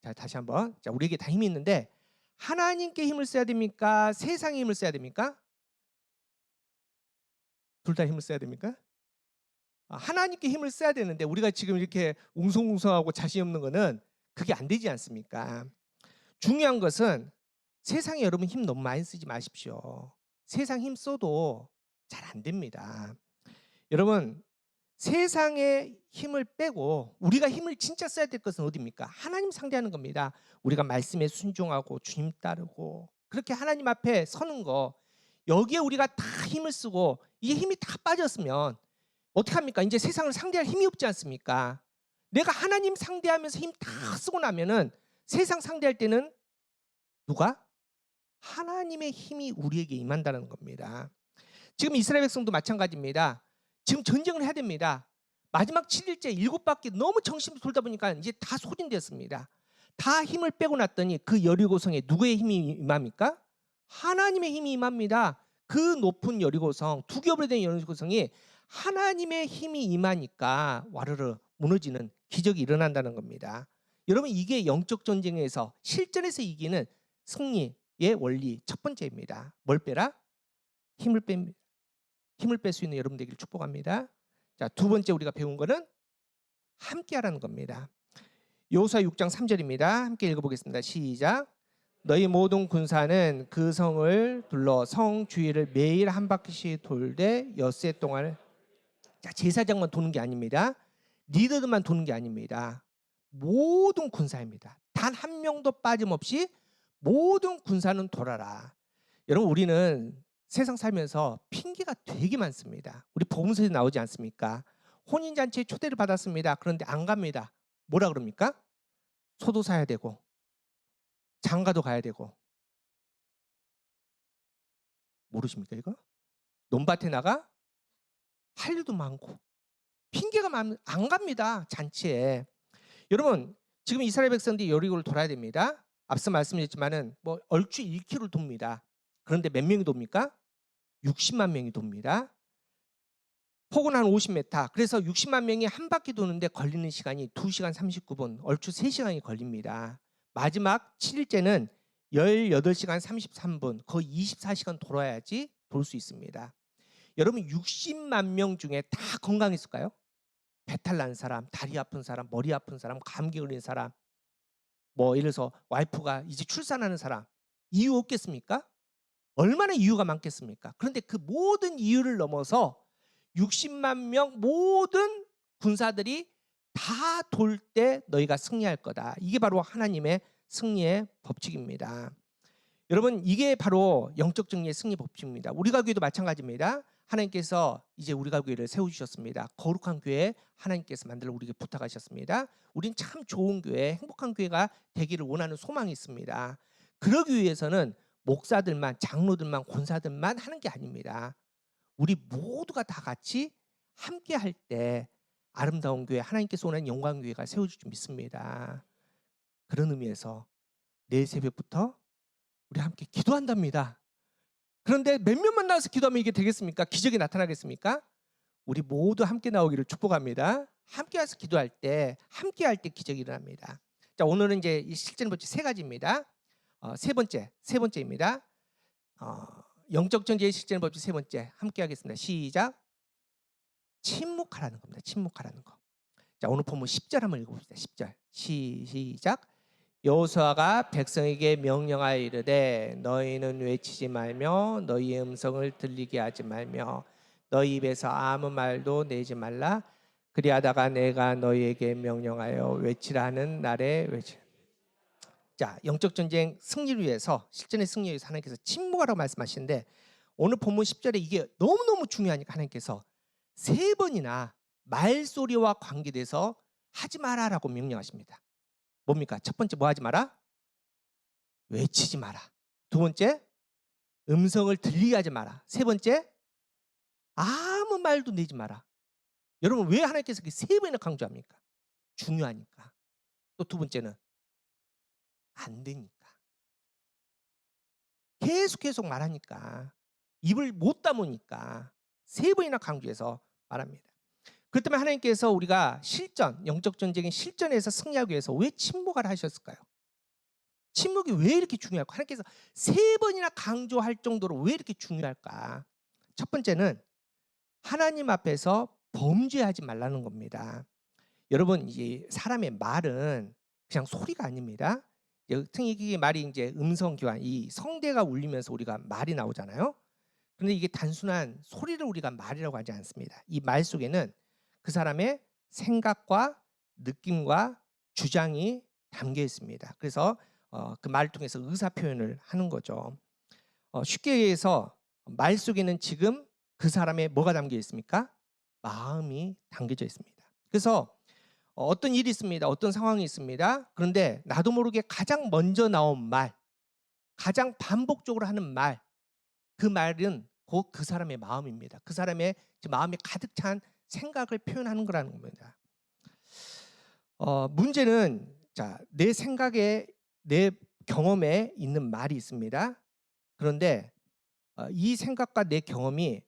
[SPEAKER 2] 자, 다시 한번. 자, 우리에게 다 힘이 있는데 하나님께 힘을 써야 됩니까? 세상에 힘을 써야 됩니까? 둘 다 힘을 써야 됩니까? 하나님께 힘을 써야 되는데 우리가 지금 이렇게 웅성웅성하고 자신 없는 거는 그게 안 되지 않습니까? 중요한 것은 세상에 여러분 힘 너무 많이 쓰지 마십시오. 세상 힘 써도 잘 안 됩니다. 여러분 세상의 힘을 빼고 우리가 힘을 진짜 써야 될 것은 어디입니까? 하나님 상대하는 겁니다. 우리가 말씀에 순종하고 주님 따르고 그렇게 하나님 앞에 서는 거, 여기에 우리가 다 힘을 쓰고 이게 힘이 다 빠졌으면 어떻게 합니까? 이제 세상을 상대할 힘이 없지 않습니까? 내가 하나님 상대하면서 힘 다 쓰고 나면은 세상 상대할 때는 누가? 하나님의 힘이 우리에게 임한다는 겁니다. 지금 이스라엘 백성도 마찬가지입니다. 지금 전쟁을 해야 됩니다. 마지막 7일째 7바퀴 너무 정신을 돌다 보니까 이제 다 소진되었습니다. 다 힘을 빼고 났더니 그 여리고성에 누구의 힘이 임합니까? 하나님의 힘이 임합니다. 그 높은 여리고성, 두 겹으로 된 여리고성이 하나님의 힘이 임하니까 와르르 무너지는 기적이 일어난다는 겁니다. 여러분 이게 영적 전쟁에서 실전에서 이기는 승리의 원리 첫 번째입니다. 뭘 빼라? 힘을 뺍니다. 힘을 뺄 수 있는 여러분 되기를 축복합니다. 자, 두 번째 우리가 배운 거는 함께하라는 겁니다. 여호수아 6장 3절입니다. 함께 읽어보겠습니다. 시작. 너희 모든 군사는 그 성을 둘러 성 주위를 매일 한 바퀴씩 돌되 엿새 동안. 자, 제사장만 도는 게 아닙니다. 리더들만 도는 게 아닙니다. 모든 군사입니다. 단 한 명도 빠짐없이 모든 군사는 돌아라. 여러분, 우리는 세상 살면서 핑계가 되게 많습니다. 우리 복음서에 나오지 않습니까? 혼인잔치에 초대를 받았습니다. 그런데 안 갑니다. 뭐라 그럽니까? 소도 사야 되고 장가도 가야 되고. 모르십니까 이거? 논밭에 나가 할 일도 많고 핑계가 많으면 안 갑니다. 잔치에. 여러분, 지금 이스라엘 백성들이 여리고를 돌아야 됩니다. 앞서 말씀드렸지만은 뭐 얼추 1km를 돕니다. 그런데 몇 명이 돕니까? 60만 명이 돕니다. 폭은 한 50m. 그래서 60만 명이 한 바퀴 도는데 걸리는 시간이 2시간 39분, 얼추 3시간이 걸립니다. 마지막 7일째는 18시간 33분, 거의 24시간 돌아야지 돌 수 있습니다. 여러분, 60만 명 중에 다 건강했을까요? 배탈 난 사람, 다리 아픈 사람, 머리 아픈 사람, 감기 걸린 사람, 뭐 예를 들어서 와이프가 이제 출산하는 사람, 이유 없겠습니까? 얼마나 이유가 많겠습니까? 그런데 그 모든 이유를 넘어서 60만 명 모든 군사들이 다 돌 때 너희가 승리할 거다. 이게 바로 하나님의 승리의 법칙입니다. 여러분, 이게 바로 영적 정리의 승리 법칙입니다. 우리가 교회도 마찬가지입니다. 하나님께서 이제 우리가 교회를 세워주셨습니다. 거룩한 교회 하나님께서 만들어 우리에게 부탁하셨습니다. 우린 참 좋은 교회, 행복한 교회가 되기를 원하는 소망이 있습니다. 그러기 위해서는 목사들만, 장로들만, 권사들만 하는 게 아닙니다. 우리 모두가 다 같이 함께 할 때 아름다운 교회, 하나님께서 원하는 영광 교회가 세워질 줄 믿습니다. 그런 의미에서 내일 새벽부터 우리 함께 기도한답니다. 그런데 몇 명만 나와서 기도하면 이게 되겠습니까? 기적이 나타나겠습니까? 우리 모두 함께 나오기를 축복합니다. 함께 와서 기도할 때, 함께 할 때 기적이 일어납니다. 자, 오늘은 이제 이 실전 법칙 3가지입니다. 세 번째입니다. 영적 전쟁의 실전 법칙 3번째 함께 하겠습니다. 시작. 침묵하라는 겁니다. 침묵하라는 거. 자, 오늘 본문 10절 한번 읽어봅시다. 10절 시작. 여호수아가 백성에게 명령하여 이르되 너희는 외치지 말며 너희의 음성을 들리게 하지 말며 너희 입에서 아무 말도 내지 말라. 그리하다가 내가 너희에게 명령하여 외치라 하는 날에 외치. 자, 영적 전쟁 승리를 위해서, 실전의 승리를 위해서 하나님께서 침묵하라고 말씀하시는데 오늘 본문 10절에 이게 너무너무 중요하니까 하나님께서 3번이나 말소리와 관계돼서 하지 마라라고 명령하십니다. 뭡니까? 첫 번째 뭐 하지 마라? 외치지 마라. 두 번째 음성을 들리게 하지 마라. 세 번째 아무 말도 내지 마라. 여러분, 왜 하나님께서 이렇게 3번이나 강조합니까? 중요하니까. 또 두 번째는 안 되니까. 계속 말하니까, 입을 못 다무니까 3번이나 강조해서 말합니다. 그렇기 때문에 하나님께서 우리가 실전, 영적 전쟁의 실전에서 승리하기 위해서 왜 침묵을 하셨을까요? 침묵이 왜 이렇게 중요할까? 하나님께서 3번이나 강조할 정도로 왜 이렇게 중요할까? 첫 번째는 하나님 앞에서 범죄하지 말라는 겁니다. 여러분, 이 사람의 말은 그냥 소리가 아닙니다. 특히 이 말이 이제 음성 교환, 이 성대가 울리면서 우리가 말이 나오잖아요. 그런데 이게 단순한 소리를 우리가 말이라고 하지 않습니다. 이 말 속에는 그 사람의 생각과 느낌과 주장이 담겨 있습니다. 그래서 그 말을 통해서 의사 표현을 하는 거죠. 쉽게 얘기해서 말 속에는 지금 그 사람의 뭐가 담겨 있습니까? 마음이 담겨져 있습니다. 그래서 어떤 일이 있습니다. 어떤 상황이 있습니다. 그런데 나도 모르게 가장 먼저 나온 말, 가장 반복적으로 하는 말, 그 말은 곧 그 사람의 마음입니다. 그 사람의 마음에 가득 찬 생각을 표현하는 거라는 겁니다. 문제는 내 생각에, 내 경험에 있는 말이 있습니다. 그런데 이 생각과 내 경험이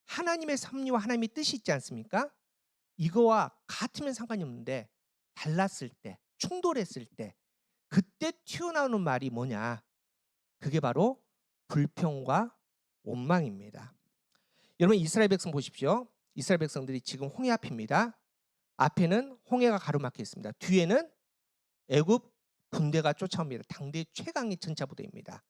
[SPEAKER 2] 하나님의 섭리와 하나님의 뜻이 있지 않습니까? 이거와 같으면 상관이 없는데 달랐을 때, 충돌했을 때 그때 튀어나오는 말이 뭐냐? 그게 바로 불평과 원망입니다. 여러분 이스라엘 백성 보십시오. 이스라엘 백성들이 지금 홍해 앞입니다. 앞에는 홍해가 가로막혀 있습니다. 뒤에는 애굽 군대가 쫓아옵니다. 당대 최강의 전차부대입니다.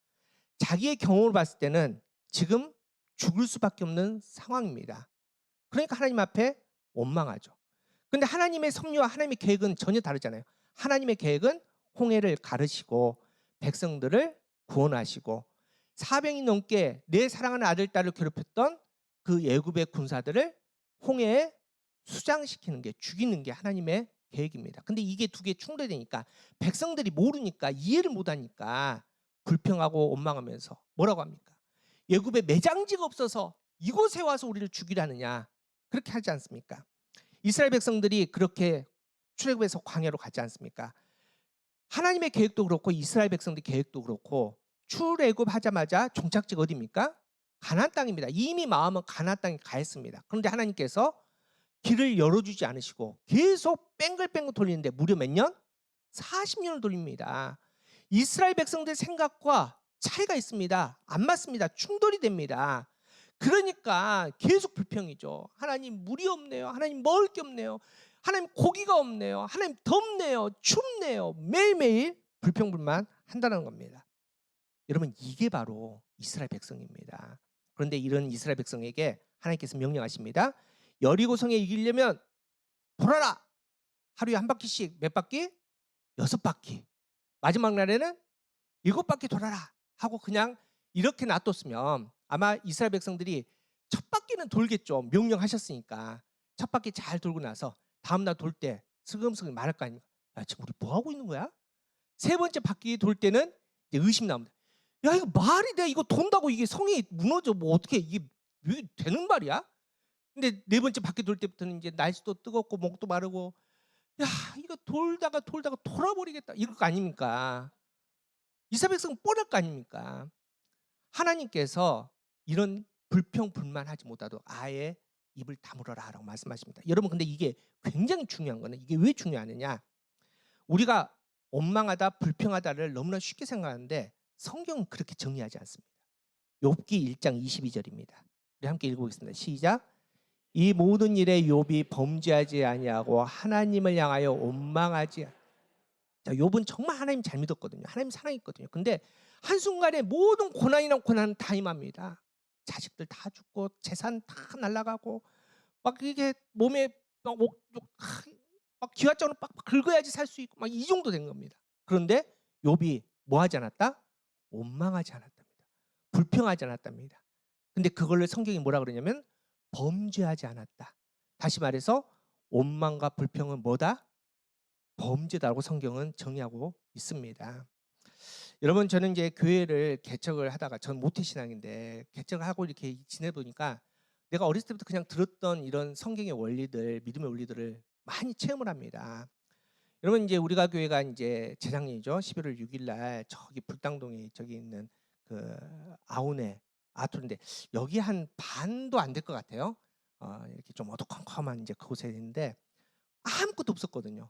[SPEAKER 2] 자기의 경험을 봤을 때는 지금 죽을 수밖에 없는 상황입니다. 그러니까 하나님 앞에 원망하죠. 근데 하나님의 섭리와 하나님의 계획은 전혀 다르잖아요. 하나님의 계획은 홍해를 가르시고 백성들을 구원하시고 400년 넘게 내 사랑하는 아들 딸을 괴롭혔던 그 애굽의 군사들을 홍해에 수장시키는 게, 죽이는 게 하나님의 계획입니다. 근데 이게 두 개 충돌되니까 백성들이 모르니까, 이해를 못하니까 불평하고 원망하면서 뭐라고 합니까? 애굽에 매장지가 없어서 이곳에 와서 우리를 죽이라느냐, 그렇게 하지 않습니까? 이스라엘 백성들이 그렇게 출애굽에서 광야로 가지 않습니까? 하나님의 계획도 그렇고 이스라엘 백성들의 계획도 그렇고 출애굽 하자마자 종착지가 어디입니까? 가나안 땅입니다. 이미 마음은 가나안 땅에 가 있습니다. 그런데 하나님께서 길을 열어주지 않으시고 계속 뺑글뺑글 돌리는데 무려 몇 년? 40년을 돌립니다. 이스라엘 백성들의 생각과 차이가 있습니다. 안 맞습니다. 충돌이 됩니다. 그러니까 계속 불평이죠. 하나님 물이 없네요. 하나님 먹을 게 없네요. 하나님 고기가 없네요. 하나님 덥네요. 춥네요. 매일매일 불평불만 한다는 겁니다. 여러분 이게 바로 이스라엘 백성입니다. 그런데 이런 이스라엘 백성에게 하나님께서 명령하십니다. 여리고성에 이기려면 돌아라. 하루에 한 바퀴씩. 몇 바퀴? 6바퀴. 마지막 날에는 7바퀴 돌아라 하고 그냥 이렇게 놔뒀으면 아마 이스라엘 백성들이 첫 바퀴는 돌겠죠. 명령하셨으니까. 첫 바퀴 잘 돌고 나서 다음 날 돌 때 슬금슬금 말할 거 아닙니까? 야, 지금 우리 뭐 하고 있는 거야? 세 번째 바퀴 돌 때는 이제 의심 나옵니다. 야, 이거 말이 돼? 이거 돈다고 이게 성이 무너져? 뭐 어떻게 이게 되는 말이야? 근데 네 번째 바퀴 돌 때부터는 이제 날씨도 뜨겁고 목도 마르고, 야, 이거 돌다가 돌아버리겠다, 이럴 거 아닙니까? 이스라엘 백성은 뻔할 거 아닙니까? 하나님께서 이런 불평불만하지 못하도록 아예 입을 다물어라 라고 말씀하십니다. 여러분 근데 이게 굉장히 중요한 거는, 이게 왜 중요하느냐, 우리가 원망하다 불평하다를 너무나 쉽게 생각하는데 성경은 그렇게 정리하지 않습니다. 욥기 1장 22절입니다. 우리 함께 읽어보겠습니다. 시작. 이 모든 일에 욥이 범죄하지 아니하고 하나님을 향하여 원망하지. 자, 욥은 정말 하나님 잘 믿었거든요. 하나님 사랑했거든요. 근데 한순간에 모든 고난이란 고난은 다 임합니다. 자식들 다 죽고 재산 다 날아가고 막 이게 몸에 막 기와장으로 빡 긁어야지 살 수 있고 막 이 정도 된 겁니다. 그런데 욥이 뭐 하지 않았다? 원망하지 않았답니다. 불평하지 않았답니다. 근데 그걸로 성경이 뭐라 그러냐면 범죄하지 않았다. 다시 말해서 원망과 불평은 뭐다? 범죄다라고 성경은 정의하고 있습니다. 여러분 저는 이제 교회를 개척을 하다가, 전 모태신앙인데 개척을 하고 이렇게 지내보니까 내가 어렸을 때부터 그냥 들었던 이런 성경의 원리들, 믿음의 원리들을 많이 체험을 합니다. 여러분 이제 우리가 교회가 이제 재작년이죠. 11월 6일 날 저기 불당동에 저기 있는 그 아우네 아토인데 여기 한 반도 안 될 것 같아요. 이렇게 좀 어두컴컴한 이제 그곳에 있는데 아무것도 없었거든요.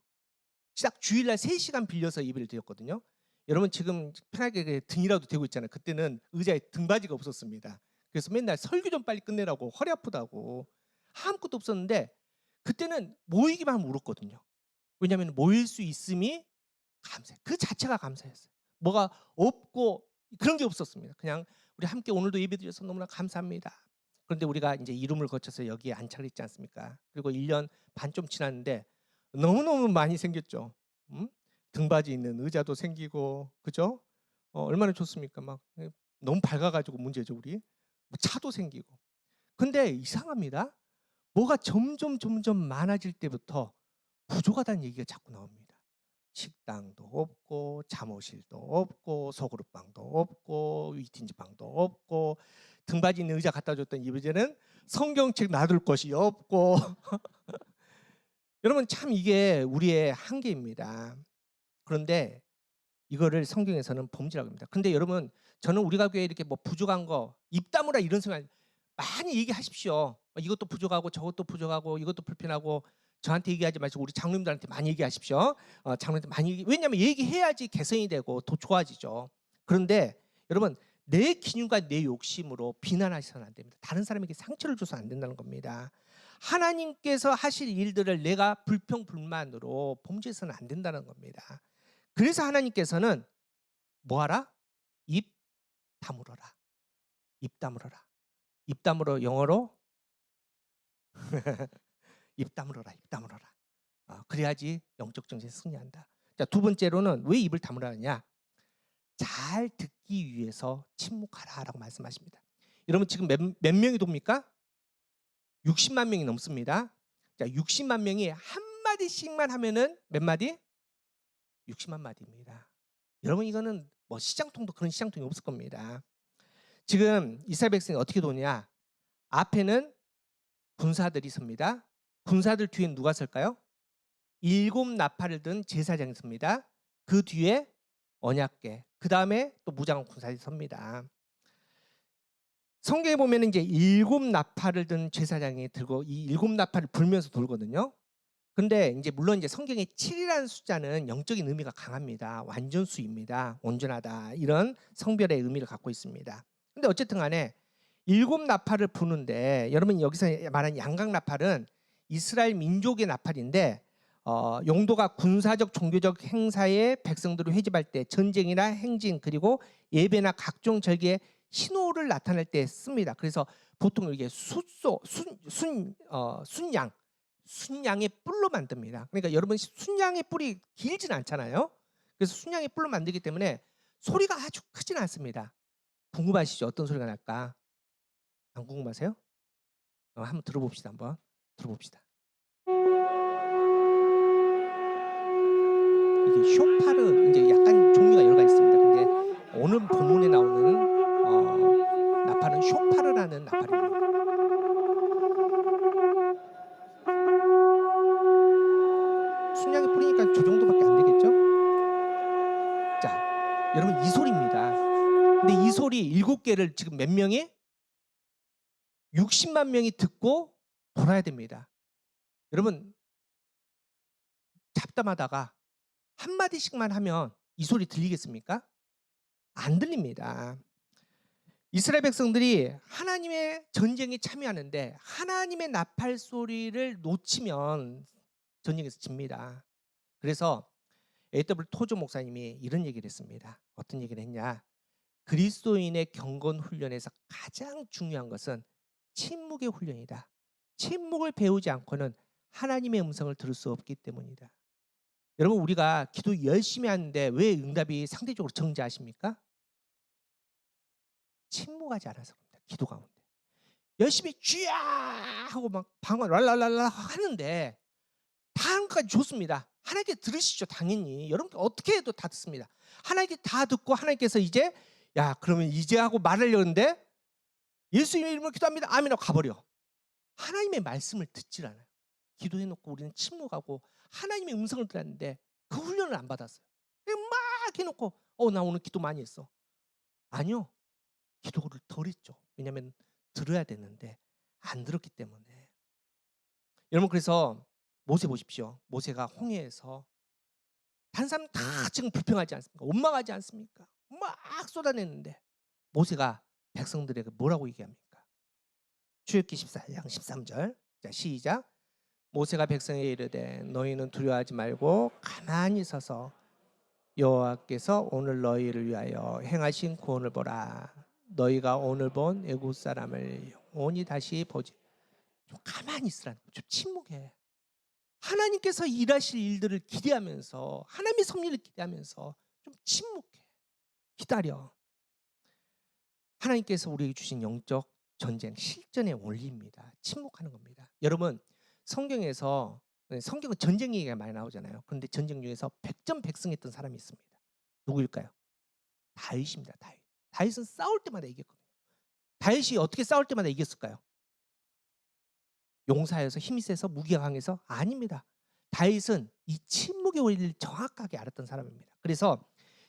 [SPEAKER 2] 딱 주일날 3시간 빌려서 예배를 드렸거든요. 여러분 지금 편하게 등이라도 대고 있잖아요. 그때는 의자에 등받이가 없었습니다. 그래서 맨날 설교 좀 빨리 끝내라고, 허리 아프다고, 아무것도 없었는데 그때는 모이기만 하면 울었거든요. 왜냐하면 모일 수 있음이 감사해요. 그 자체가 감사했어요. 뭐가 없고 그런 게 없었습니다. 그냥 우리 함께 오늘도 예배 드려서 너무나 감사합니다. 그런데 우리가 이제 이름을 거쳐서 여기에 안착을 했지 않습니까? 그리고 1년 반 좀 지났는데 너무너무 많이 생겼죠. 등받이 있는 의자도 생기고, 그죠? 얼마나 좋습니까? 막 너무 밝아가지고 문제죠 우리. 차도 생기고. 근데 이상합니다. 뭐가 점점 많아질 때부터 부족하다는 얘기가 자꾸 나옵니다. 식당도 없고 잠옷실도 없고 소그릇방도 없고 위팅지방도 없고 등받이 있는 의자 갖다 줬던 이제는 성경책 놔둘 것이 없고 여러분 참 이게 우리의 한계입니다. 그런데 이거를 성경에서는 범죄라고 합니다. 근데 여러분 저는 우리가 교회에 이렇게 뭐 부족한 거 입 다물어 이런 생각 많이 얘기하십시오. 이것도 부족하고 저것도 부족하고 이것도 불편하고 저한테 얘기하지 마시고 우리 장로님들한테 많이 얘기하십시오. 장로님들 많이 왜냐하면 얘기해야지 개선이 되고 더 좋아지죠. 그런데 여러분 내 기준과 내 욕심으로 비난하셔서는 안 됩니다. 다른 사람에게 상처를 줘서 안 된다는 겁니다. 하나님께서 하실 일들을 내가 불평불만으로 범죄해서는 안 된다는 겁니다. 그래서 하나님께서는 뭐하라? 입 다물어라. 입 다물어라. 입 다물어 영어로 입 다물어라. 입 다물어라. 그래야지 영적 정신이 승리한다. 자, 두 번째로는 왜 입을 다물어야 하냐? 잘 듣기 위해서 침묵하라라고 말씀하십니다. 여러분 지금 몇 명이 돕니까? 60만 명이 넘습니다. 자, 60만 명이 한 마디씩만 하면은 몇 마디? 60만 마디입니다. 여러분 이거는 뭐 시장통도 그런 시장통이 없을 겁니다. 지금 이스라엘 백성이 어떻게 도냐? 앞에는 군사들이 섭니다. 군사들 뒤엔 누가 설까요? 7 나팔을 든 제사장이 섭니다. 그 뒤에 언약궤, 그 다음에 또 무장한 군사들이 섭니다. 성경에 보면 이제 7 나팔을 든 제사장이 들고 이 7 나팔을 불면서 돌거든요. 근데 이제 물론 이제 성경의 7이라는 숫자는 영적인 의미가 강합니다. 완전수입니다. 온전하다. 이런 성별의 의미를 갖고 있습니다. 근데 어쨌든 간에 7 나팔을 부는데 여러분 여기서 말하는 양각 나팔은 이스라엘 민족의 나팔인데 용도가 군사적 종교적 행사에 백성들을 회집할 때 전쟁이나 행진 그리고 예배나 각종 절기에 신호를 나타낼 때 씁니다. 그래서 보통 이게 순양의 뿔로 만듭니다. 그러니까 여러분 순양의 뿔이 길지는 않잖아요. 그래서 순양의 뿔로 만들기 때문에 소리가 아주 크지는 않습니다. 궁금하시죠? 어떤 소리가 날까? 안 궁금하세요? 한번 들어봅시다. 한번 들어봅시다. 이게 쇼파르 이제 약간 종류가 여러 가지 있습니다. 근데 오늘 본문에 나오는 나팔은 쇼파르라는 나팔입니다. 순양이 뿌리니까 저 정도밖에 안 되겠죠? 자, 여러분 이 소리입니다. 근데 이 소리 7개를 지금 몇 명이? 60만 명이 듣고 돌아야 됩니다. 여러분 잡담하다가 한마디씩만 하면 이 소리 들리겠습니까? 안 들립니다. 이스라엘 백성들이 하나님의 전쟁에 참여하는데 하나님의 나팔 소리를 놓치면 전쟁에서 집니다. 그래서 A.W. 토조 목사님이 이런 얘기를 했습니다. 어떤 얘기를 했냐? 그리스도인의 경건 훈련에서 가장 중요한 것은 침묵의 훈련이다. 침묵을 배우지 않고는 하나님의 음성을 들을 수 없기 때문이다. 여러분 우리가 기도 열심히 하는데 왜 응답이 상대적으로 정지하십니까? 침묵하지 않아서 그럽니다. 기도 가운데 열심히 쥐야 하고 막 방언 랄랄랄라 하는데 다 하는 것까지 좋습니다. 하나님께 들으시죠. 당연히 여러분 어떻게 해도 다 듣습니다. 하나님께 다 듣고 하나님께서 이제 야 그러면 이제 하고 말하려는데 예수님 이름으로 기도합니다. 아멘 하고 가버려. 하나님의 말씀을 듣질 않아요. 기도해놓고 우리는 침묵하고 하나님의 음성을 들었는데 그 훈련을 안 받았어요. 막 해놓고 나 오늘 기도 많이 했어. 아니요. 기도를 덜 했죠. 왜냐하면 들어야 되는데 안 들었기 때문에. 여러분 그래서 모세 보십시오. 모세가 홍해에서 다른 사람 다 지금 불평하지 않습니까? 원망하지 않습니까? 막 쏟아냈는데 모세가 백성들에게 뭐라고 얘기합니까? 출애굽기 14장 13절. 자 시작. 모세가 백성에게 이르되 너희는 두려워하지 말고 가만히 서서 여호와께서 오늘 너희를 위하여 행하신 구원을 보라. 너희가 오늘 본 애굽 사람을 영원히 다시 보지. 좀 가만히 있으라는 거예요. 좀 침묵해. 하나님께서 일하실 일들을 기대하면서 하나님의 섭리를 기대하면서 좀 침묵해. 기다려. 하나님께서 우리에게 주신 영적 전쟁 실전의 원리입니다. 침묵하는 겁니다. 여러분 성경은 전쟁 얘기가 많이 나오잖아요. 그런데 전쟁 중에서 백전백승했던 사람이 있습니다. 누구일까요? 다윗입니다. 다윗은 싸울 때마다 이겼거든요. 다윗이 어떻게 싸울 때마다 이겼을까요? 용사여서 힘이 세서 무기가 강해서? 아닙니다. 다윗은 이 침묵의 원리를 정확하게 알았던 사람입니다. 그래서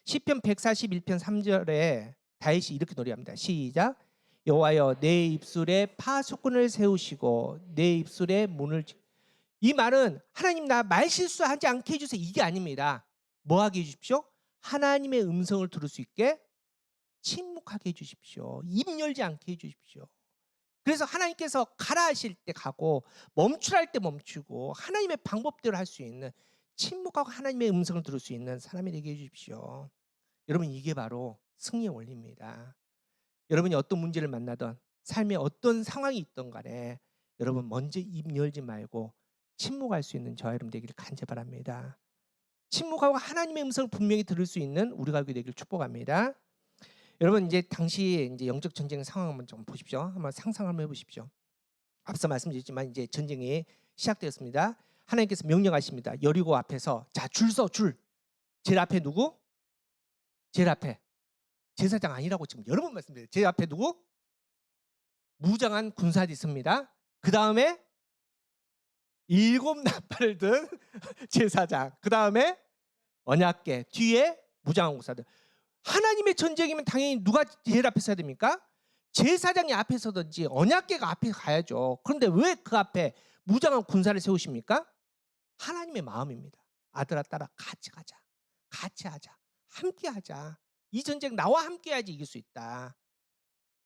[SPEAKER 2] 시편 141편 3절에 다윗이 이렇게 노래합니다. 시작. 여호와여 내 입술에 파수꾼을 세우시고 내 입술에 문을 이 말은 하나님 나 말실수하지 않게 해주세요. 이게 아닙니다. 뭐 하게 해주십시오? 하나님의 음성을 들을 수 있게 침묵하게 해주십시오. 입 열지 않게 해주십시오. 그래서 하나님께서 가라 하실 때 가고 멈추라 할 때 멈추고 하나님의 방법대로 할 수 있는, 침묵하고 하나님의 음성을 들을 수 있는 사람이 되게 해주십시오. 여러분, 이게 바로 승리의 원리입니다. 여러분이 어떤 문제를 만나든 삶에 어떤 상황이 있든 간에 여러분 먼저 입 열지 말고 침묵할 수 있는 저와 여러분 되기를 간절히 바랍니다. 침묵하고 하나님의 음성을 분명히 들을 수 있는 우리가 되기를 축복합니다. 여러분, 이제 당시 이제 영적 전쟁 상황 한번 좀 보십시오. 한번 상상 한번 해보십시오. 앞서 말씀드렸지만 이제 전쟁이 시작되었습니다. 하나님께서 명령하십니다. 여리고 앞에서 자, 줄 서, 줄. 제일 앞에 누구? 제일 앞에 제사장 아니라고 지금 여러 번 말씀드려요. 제일 앞에 누구? 무장한 군사들이 있습니다. 그 다음에 7 나팔을 든 제사장, 그 다음에 언약궤, 뒤에 무장한 군사들. 하나님의 전쟁이면 당연히 누가 제일 앞에 서야 됩니까? 제사장이 앞에 서든지 언약궤가 앞에 가야죠. 그런데 왜 그 앞에 무장한 군사를 세우십니까? 하나님의 마음입니다. 아들아 딸아, 같이 가자, 같이 하자, 함께 하자. 이 전쟁 나와 함께 해야지 이길 수 있다.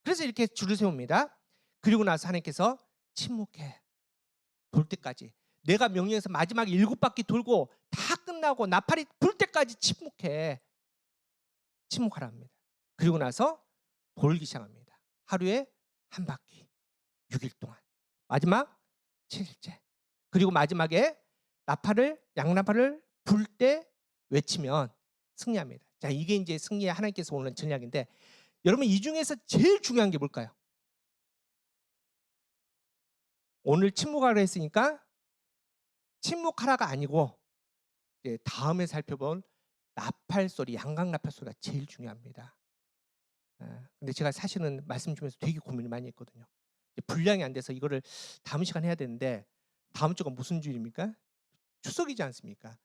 [SPEAKER 2] 그래서 이렇게 줄을 세웁니다. 그리고 나서 하나님께서 침묵해, 돌 때까지. 내가 명령해서 마지막 7바퀴 돌고 다 끝나고 나팔이 불 때까지 침묵해. 침묵하라 합니다. 그리고 나서 돌기 시작합니다. 하루에 1바퀴 6일 동안. 마지막 7일째. 그리고 마지막에 양나팔을 불 때 외치면 승리합니다. 자, 이게 이제 승리의 하나님께서 오는 전략인데, 여러분 이 중에서 제일 중요한 게 뭘까요? 오늘 침묵하라 했으니까 침묵하라가 아니고 이제 다음에 살펴본 나팔 소리, 양각 나팔 소리가 제일 중요합니다. 근데 제가 사실은 말씀 주면서 되게 고민을 많이 했거든요. 분량이 안 돼서 이거를 다음 시간 해야 되는데, 다음 주가 무슨 주일입니까? 추석이지 않습니까?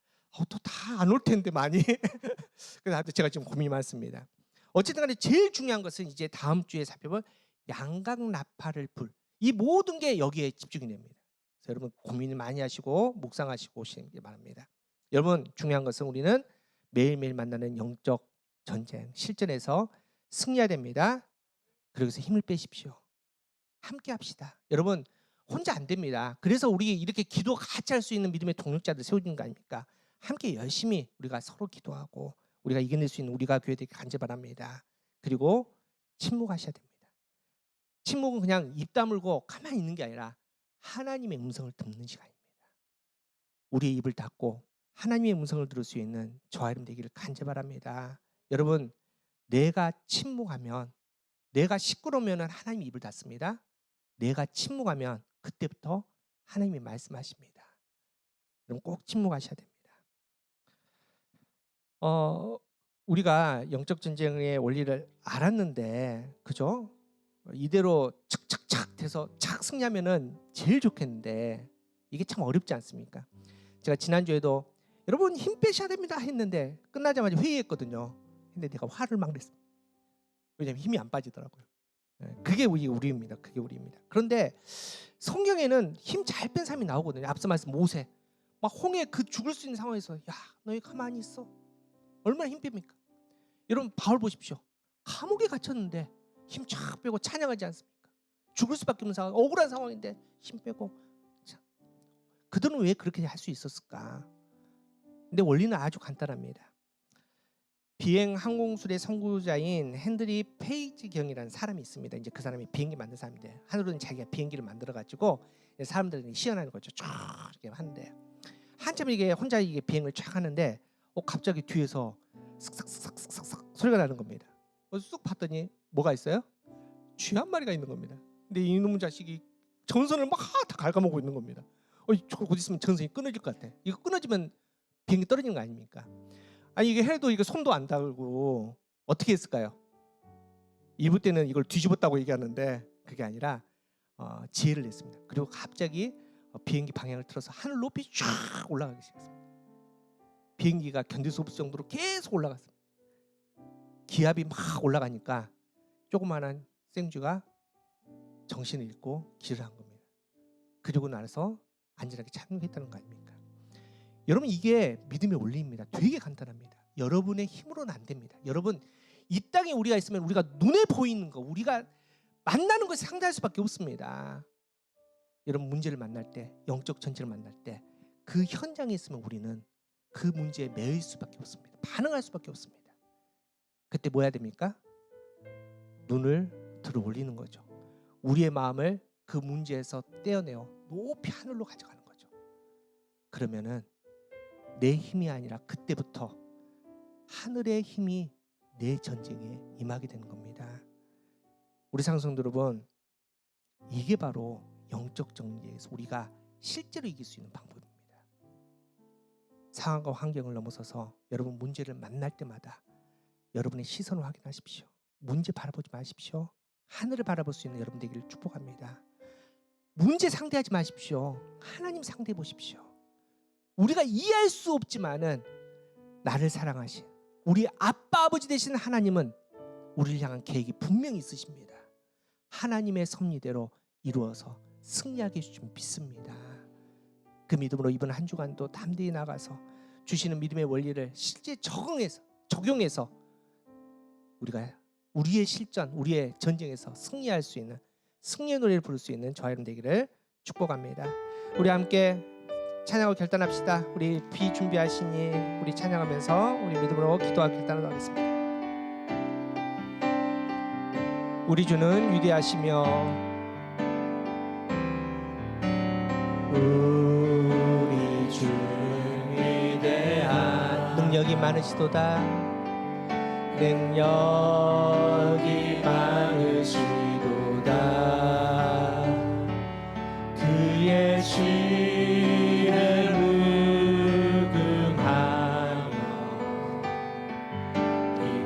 [SPEAKER 2] 또 다 안 올 텐데 많이. 그래서 제가 지금 고민이 많습니다. 어쨌든 간에 제일 중요한 것은 이제 다음 주에 살펴볼 양각 나팔을 불. 이 모든 게 여기에 집중이 됩니다. 그래서 여러분 고민을 많이 하시고 묵상하시고 오시는 게 바랍니다. 여러분 중요한 것은 우리는 매일매일 만나는 영적 전쟁, 실전에서 승리해야 됩니다. 그래서 힘을 빼십시오. 함께 합시다. 여러분 혼자 안 됩니다. 그래서 우리 이렇게 기도 같이 할 수 있는 믿음의 동력자들 세워진 거 아닙니까? 함께 열심히 우리가 서로 기도하고 우리가 이겨낼 수 있는 우리가 교회 되기 간절히 바랍니다. 그리고 침묵하셔야 됩니다. 침묵은 그냥 입 다물고 가만히 있는 게 아니라 하나님의 음성을 듣는 시간입니다. 우리의 입을 닫고 하나님의 음성을 들을 수 있는 저와 여러분 되기를 간절히 바랍니다. 여러분, 내가 침묵하면, 내가 시끄러우면 하나님이 입을 닫습니다. 내가 침묵하면 그때부터 하나님이 말씀하십니다. 여러분 꼭 침묵하셔야 됩니다. 우리가 영적 전쟁의 원리를 알았는데, 그죠? 이대로 착착착 돼서 착 승리하면은 제일 좋겠는데 이게 참 어렵지 않습니까? 제가 지난주에도 여러분 힘 빼셔야 됩니다 했는데 끝나자마자 회의했거든요. 근데 내가 화를 막 냈어요. 왜냐면 힘이 안 빠지더라고요. 그게 우리입니다. 그게 우리입니다. 그런데 성경에는 힘 잘 뺀 사람이 나오거든요. 앞서 말씀 모세 막 홍해 그 죽을 수 있는 상황에서 야 너희 가만히 있어. 얼마나 힘 뺍니까? 여러분 바울 보십시오. 감옥에 갇혔는데 힘 쫙 빼고 찬양하지 않습니까? 죽을 수밖에 없는 상황, 억울한 상황인데 힘 빼고. 참, 그들은 왜 그렇게 할 수 있었을까? 근데 원리는 아주 간단합니다. 비행 항공술의 선구자인 헨드리 페이지 경이라는 사람이 있습니다. 이제 그 사람이 비행기 만든 사람인데 하늘은 자기가 비행기를 만들어 가지고 사람들이 시연하는 거죠. 쫙 이렇게 하는데 한참 이게 혼자 이게 비행을 쫙 하는데 갑자기 뒤에서 슥싹슥싹슥싹 소리가 나는 겁니다. 쑥 봤더니 뭐가 있어요? 쥐 한 마리가 있는 겁니다. 근데 이놈의 자식이 전선을 막 다 갉아먹고 있는 겁니다. 저거 곧 있으면 전선이 끊어질 것 같아. 이거 끊어지면 비행기 떨어지는 거 아닙니까? 아니 이게 해도 이거 손도 안 닿고 어떻게 했을까요? 일부 때는 이걸 뒤집었다고 얘기하는데 그게 아니라 지혜를 냈습니다. 그리고 갑자기 비행기 방향을 틀어서 하늘 높이 쫙 올라가기 시작했습니다. 비행기가 견딜 수 없을 정도로 계속 올라갔습니다. 기압이 막 올라가니까 조그마한 생쥐가 정신을 잃고 길을 한 겁니다. 그리고 나서 안전하게 착륙했다는 거 아닙니까? 여러분 이게 믿음의 원리입니다. 되게 간단합니다. 여러분의 힘으로는 안 됩니다. 여러분 이 땅에 우리가 있으면 우리가 눈에 보이는 거, 우리가 만나는 것에 상대할 수밖에 없습니다. 여러분, 문제를 만날 때, 영적 전쟁을 만날 때 그 현장에 있으면 우리는 그 문제에 매일 수밖에 없습니다. 반응할 수밖에 없습니다. 그때 뭐 해야 됩니까? 눈을 들어 올리는 거죠. 우리의 마음을 그 문제에서 떼어내어 높이 하늘로 가져가는 거죠. 그러면은 내 힘이 아니라 그때부터 하늘의 힘이 내 전쟁에 임하게 되는 겁니다. 우리 상성도 여러분, 이게 바로 영적 전쟁에서 우리가 실제로 이길 수 있는 방법입니다. 상황과 환경을 넘어서서 여러분 문제를 만날 때마다 여러분의 시선을 확인하십시오. 문제 바라보지 마십시오. 하늘을 바라볼 수 있는 여러분 되기를 축복합니다. 문제 상대하지 마십시오. 하나님 상대해 보십시오. 우리가 이해할 수 없지만은 나를 사랑하신 우리 아빠 아버지 되시는 하나님은 우리를 향한 계획이 분명히 있으십니다. 하나님의 섭리대로 이루어서 승리하게 해주시면 믿습니다. 그 믿음으로 이번 한 주간도 담대히 나가서 주시는 믿음의 원리를 실제 적용해서 우리가 우리의 실전, 우리의 전쟁에서 승리할 수 있는 승리의 노래를 부를 수 있는 저와 여러분 되기를 축복합니다. 우리 함께 찬양하고 결단합시다. 우리 비준비하시니 우리 찬양하면서 우리 믿음으로 기도하고 결단을 하겠습니다. 우리 주는 위대하시며 우리 주는 위대한 능력이 많으시도다. 능력이 많으시도다. 그의 시에 무궁하며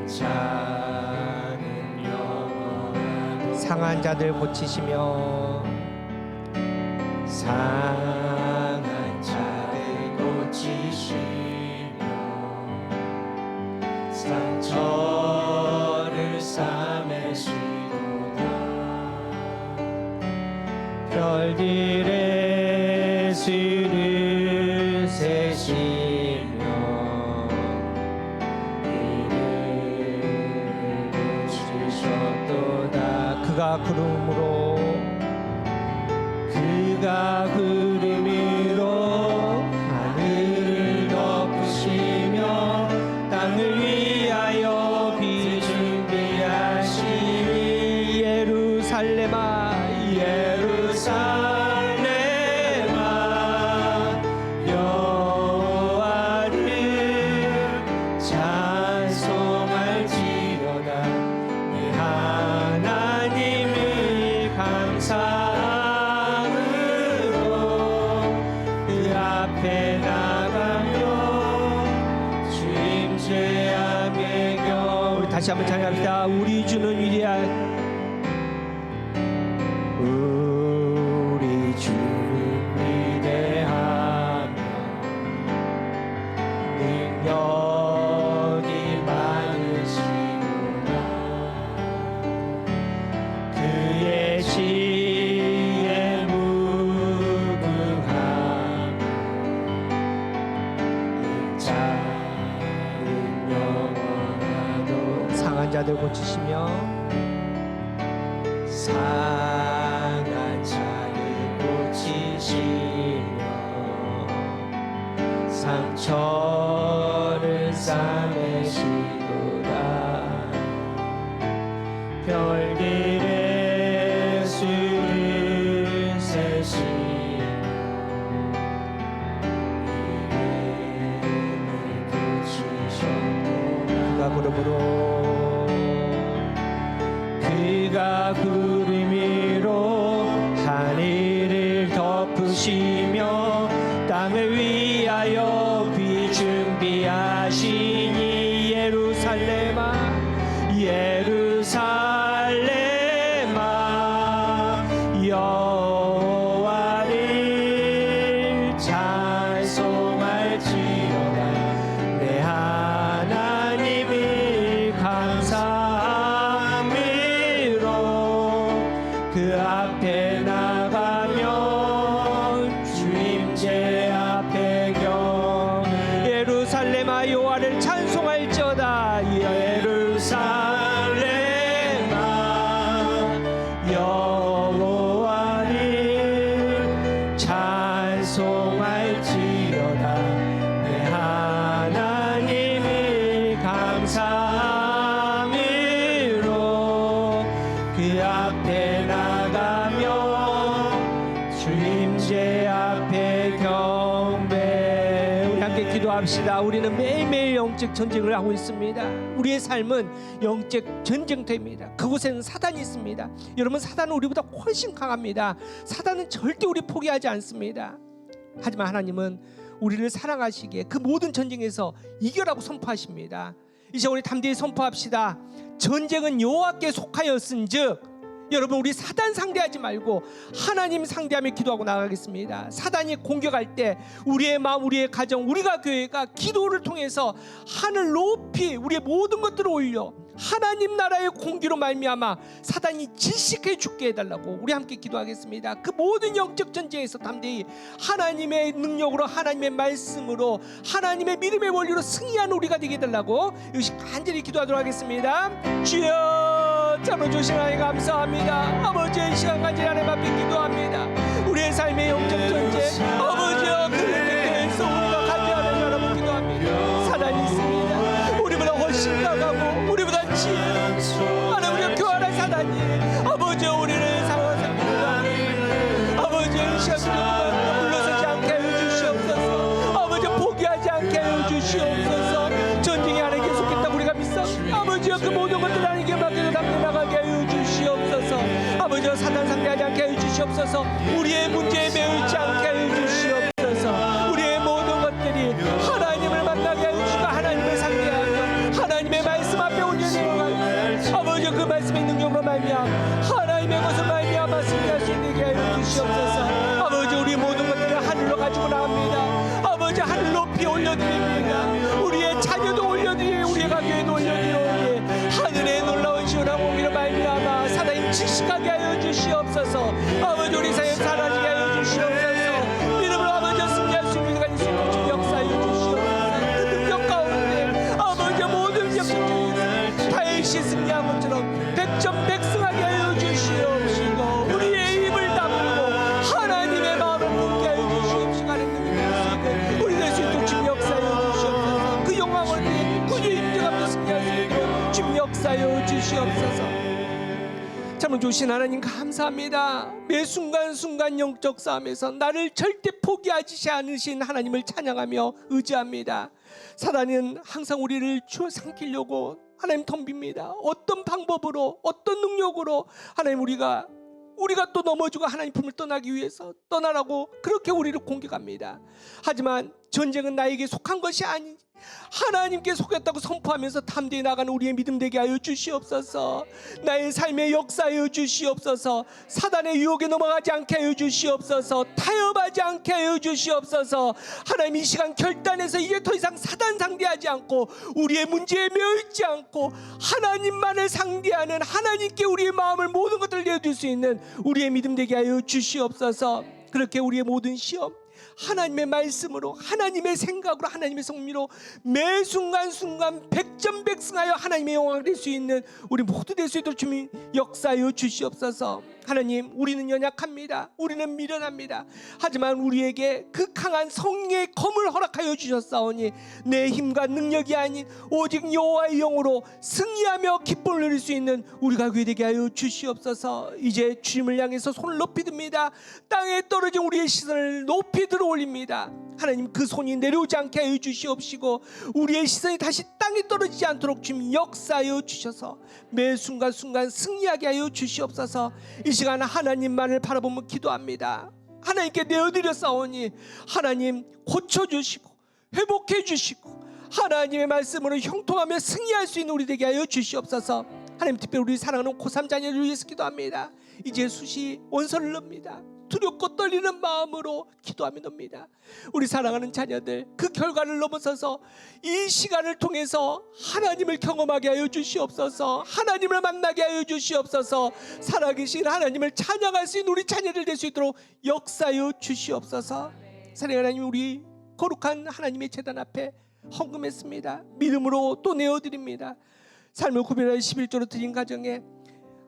[SPEAKER 2] 인자는 영원하고 상한 자들 고치시며 상한 자들 고치시며 상처를 싸매시도다. 별들의 수를 세시며 이를 붙이셨도다. 그가 구름으로 하늘을 덮으시며 땅을 위하여 비 준비하시니 예루살렘아 여호와를 찬송할지어다. 내 하나님을 감사함으로 그 앞에 나가며 주임제 앞에 경. 우리 다시 한번 찬양합시다. 우리 주는 위대한 우리 주는 위대하며 능력이 많으시구나. 그의 시에 무궁하며 인자는 영원하도. 상한 자들 고치시며 상한 자를 고치시며 상처를 싸매시도다. 별들의 수를 세시며 이름을 붙이셨도다. 그가 구름으로 하늘을 덮으시며 땅을 위하여 비 준비하시니 예루살렘아 여호와를 찬송할지어다. 내 하나님을 감사함으로 그 앞에 나가며 주임제 앞에 경. 예루살렘아 여호와를 찬송할지어다. 예루살렘 기도합시다. 우리는 매일매일 영적 전쟁을 하고 있습니다. 우리의 삶은 영적 전쟁터입니다. 그곳에는 사단이 있습니다. 여러분, 사단은 우리보다 훨씬 강합니다. 사단은 절대 우리 포기하지 않습니다. 하지만 하나님은 우리를 사랑하시기에 그 모든 전쟁에서 이겨라고 선포하십니다. 이제 우리 담대히 선포합시다. 전쟁은 여호와께 속하였은즉, 여러분, 우리 사단 상대하지 말고 하나님 상대하며 기도하고 나가겠습니다. 사단이 공격할 때 우리의 마음, 우리의 가정, 우리가 교회가 기도를 통해서 하늘 높이 우리의 모든 것들을 올려 하나님 나라의 공기로 말미암아 사단이 질식해 죽게 해달라고 우리 함께 기도하겠습니다. 그 모든 영적 전쟁에서 담대히 하나님의 능력으로, 하나님의 말씀으로, 하나님의 믿음의 원리로 승리하는 우리가 되게 해달라고 이것이 간절히 기도하도록 하겠습니다. 주여, 참으로 주신 하나님 감사합니다. 아버지의 시간 간절히 하나님 앞에 기도합니다. 우리의 삶의 영적 전쟁, 아버지여, 그 전쟁에서 우리가 간절히 여러분 기도합니다. 사단이 있습니다. 우리보다 훨씬 강하고 우리보다 지혜롭고 하나님, 우리가 교활한 사단이 아버지여 우리를 사랑하십니다. 아버지여, 이 시간 물러서지 않게 하여 주시옵소서. 아버지여, 포기하지 않게 하여 주시옵소서. 전쟁이 하나님 계속했다고 우리가 믿습니다. 아버지여, 그 모든 것들 하나님께 맡기고 담겨나가게 하여 주시옵소서. 아버지여, 사단 상대하지 않게 하여 주시옵소서. 우리의 문제에 매이지 않게 하여 주시옵소서. 우리의 모든 것들이 하나님을 만나게 하여 주시고 하나님을 상대하며 하나님의 말씀 앞에 온전히 아버지여, 그 말씀의 능력으로 말미암아 하나님의 것을 말미암아 승리할 수 있게 하여 주시옵소서. 아버지, 우리 모든 것들을 하늘로 가지고 나갑니다. 아버지, 하늘 높이 올려드립니다. 우리의 자녀도 올려드리고 우리의 가교회도 올려드리오니 하늘의 놀라운 시원한 공기로 말미암아 사단이 질식하게 하여 주시옵소서. 아버지, 우리 사회 사라지게 하여 주시옵소서. 이름으로 아버지 승리할 수 있는 것까지 주님 역사하여 주시옵소서. 그 능력 가운데 아버지 모든 역사중에서 다윗이 승리한 것처럼 백전백승하게 하여 주시옵시고 우리의 입을 다물고 하나님의 마음을 품게 하여 주시옵시고 하나님 우리 될 수 있도록 주님 역사하여 주시옵소서. 그 영광을 꾸준히 인정하며 승리할 수 있도록 주님 역사하여 주시옵소서. 참으로 주신 하나님 감사합니다. 매 순간순간 영적 싸움에서 나를 절대 포기하지 않으신 하나님을 찬양하며 의지합니다. 사단은 항상 우리를 주워삼키려고 하나님 덤빕니다. 어떤 방법으로, 어떤 능력으로 하나님 우리가 또 넘어지고 하나님 품을 떠나기 위해서 떠나라고 그렇게 우리를 공격합니다. 하지만 전쟁은 나에게 속한 것이 아니지 하나님께 속였다고 선포하면서 담대히 나가는 우리의 믿음 되게 하여 주시옵소서. 나의 삶의 역사하여 주시옵소서. 사단의 유혹에 넘어가지 않게 하여 주시옵소서. 타협하지 않게 하여 주시옵소서. 하나님, 이 시간 결단해서 이제 더 이상 사단 상대하지 않고 우리의 문제에 매여있지 않고 하나님만을 상대하는, 하나님께 우리의 마음을 모든 것들을 내어줄 수 있는 우리의 믿음 되게 하여 주시옵소서. 그렇게 우리의 모든 시험 하나님의 말씀으로, 하나님의 생각으로, 하나님의 성미로 매 순간순간 백전백승하여 하나님의 영광을 낼 수 있는 우리 모두 될 수 있도록 주님 역사하여 주시옵소서. 하나님, 우리는 연약합니다. 우리는 미련합니다. 하지만 우리에게 그 강한 성령의 검을 허락하여 주셨사오니 내 힘과 능력이 아닌 오직 여호와의 영으로 승리하며 기쁨을 누릴 수 있는 우리가 되게 하여 주시옵소서. 이제 주님을 향해서 손을 높이 듭니다. 땅에 떨어진 우리의 시선을 높이 들어 올립니다. 하나님, 그 손이 내려오지 않게 하여 주시옵시고 우리의 시선이 다시 땅에 떨어지지 않도록 주님 역사하여 주셔서 매 순간순간 승리하게 하여 주시옵소서. 이 시간 하나님만을 바라보며 기도합니다. 하나님께 내어드렸사오니 하나님 고쳐주시고 회복해주시고 하나님의 말씀으로 형통하며 승리할 수 있는 우리 되게 하여 주시옵소서. 하나님, 특별히 우리 사랑하는 고3 자녀를 위해서 기도합니다. 이제 수시 원서를 넣습니다. 두렵고 떨리는 마음으로 기도하며 넣습니다. 우리 사랑하는 자녀들, 그 결과를 넘어서서 이 시간을 통해서 하나님을 경험하게 하여 주시옵소서. 하나님을 만나게 하여 주시옵소서. 살아계신 하나님을 찬양할 수 있는 우리 자녀들 될 수 있도록 역사하여 주시옵소서. 사랑하는 하나님, 우리 거룩한 하나님의 제단 앞에 헌금했습니다. 믿음으로 또 내어드립니다. 삶을 구별하여 11조로 드린 가정에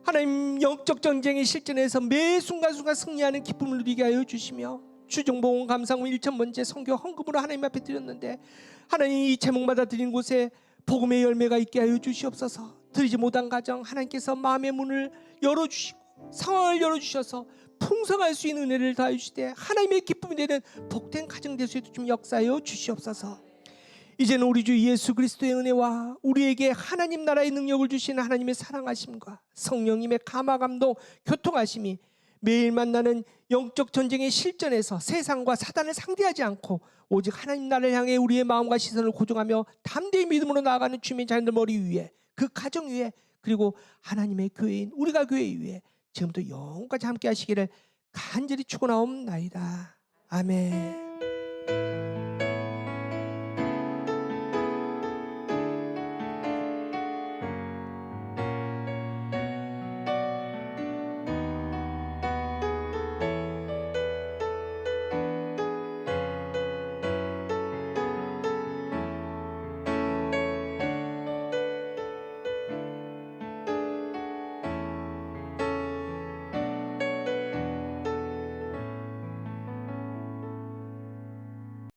[SPEAKER 2] 하나님 영적 전쟁의 실전에서 매 순간순간 승리하는 기쁨을 누리게 하여 주시며 주정보원 감상원 1,000번째 선교 헌금으로 하나님 앞에 드렸는데 하나님, 이 제목마다 드린 곳에 복음의 열매가 있게 하여 주시옵소서. 드리지 못한 가정 하나님께서 마음의 문을 열어주시고 상황을 열어주셔서 풍성할 수 있는 은혜를 더하여 주시되 하나님의 기쁨이 되는 복된 가정 될 수 있도록 좀 역사하여 주시옵소서. 이제는 우리 주 예수 그리스도의 은혜와 우리에게 하나님 나라의 능력을 주시는 하나님의 사랑하심과 성령님의 감화감동 교통하심이 매일 만나는 영적 전쟁의 실전에서 세상과 사단을 상대하지 않고 오직 하나님 나라를 향해 우리의 마음과 시선을 고정하며 담대히 믿음으로 나아가는 주님의 자녀들 머리 위에, 그 가정 위에, 그리고 하나님의 교회인 우리가 교회 위에 지금부터 영원까지 함께 하시기를 간절히 축원하옵나이다. 아멘.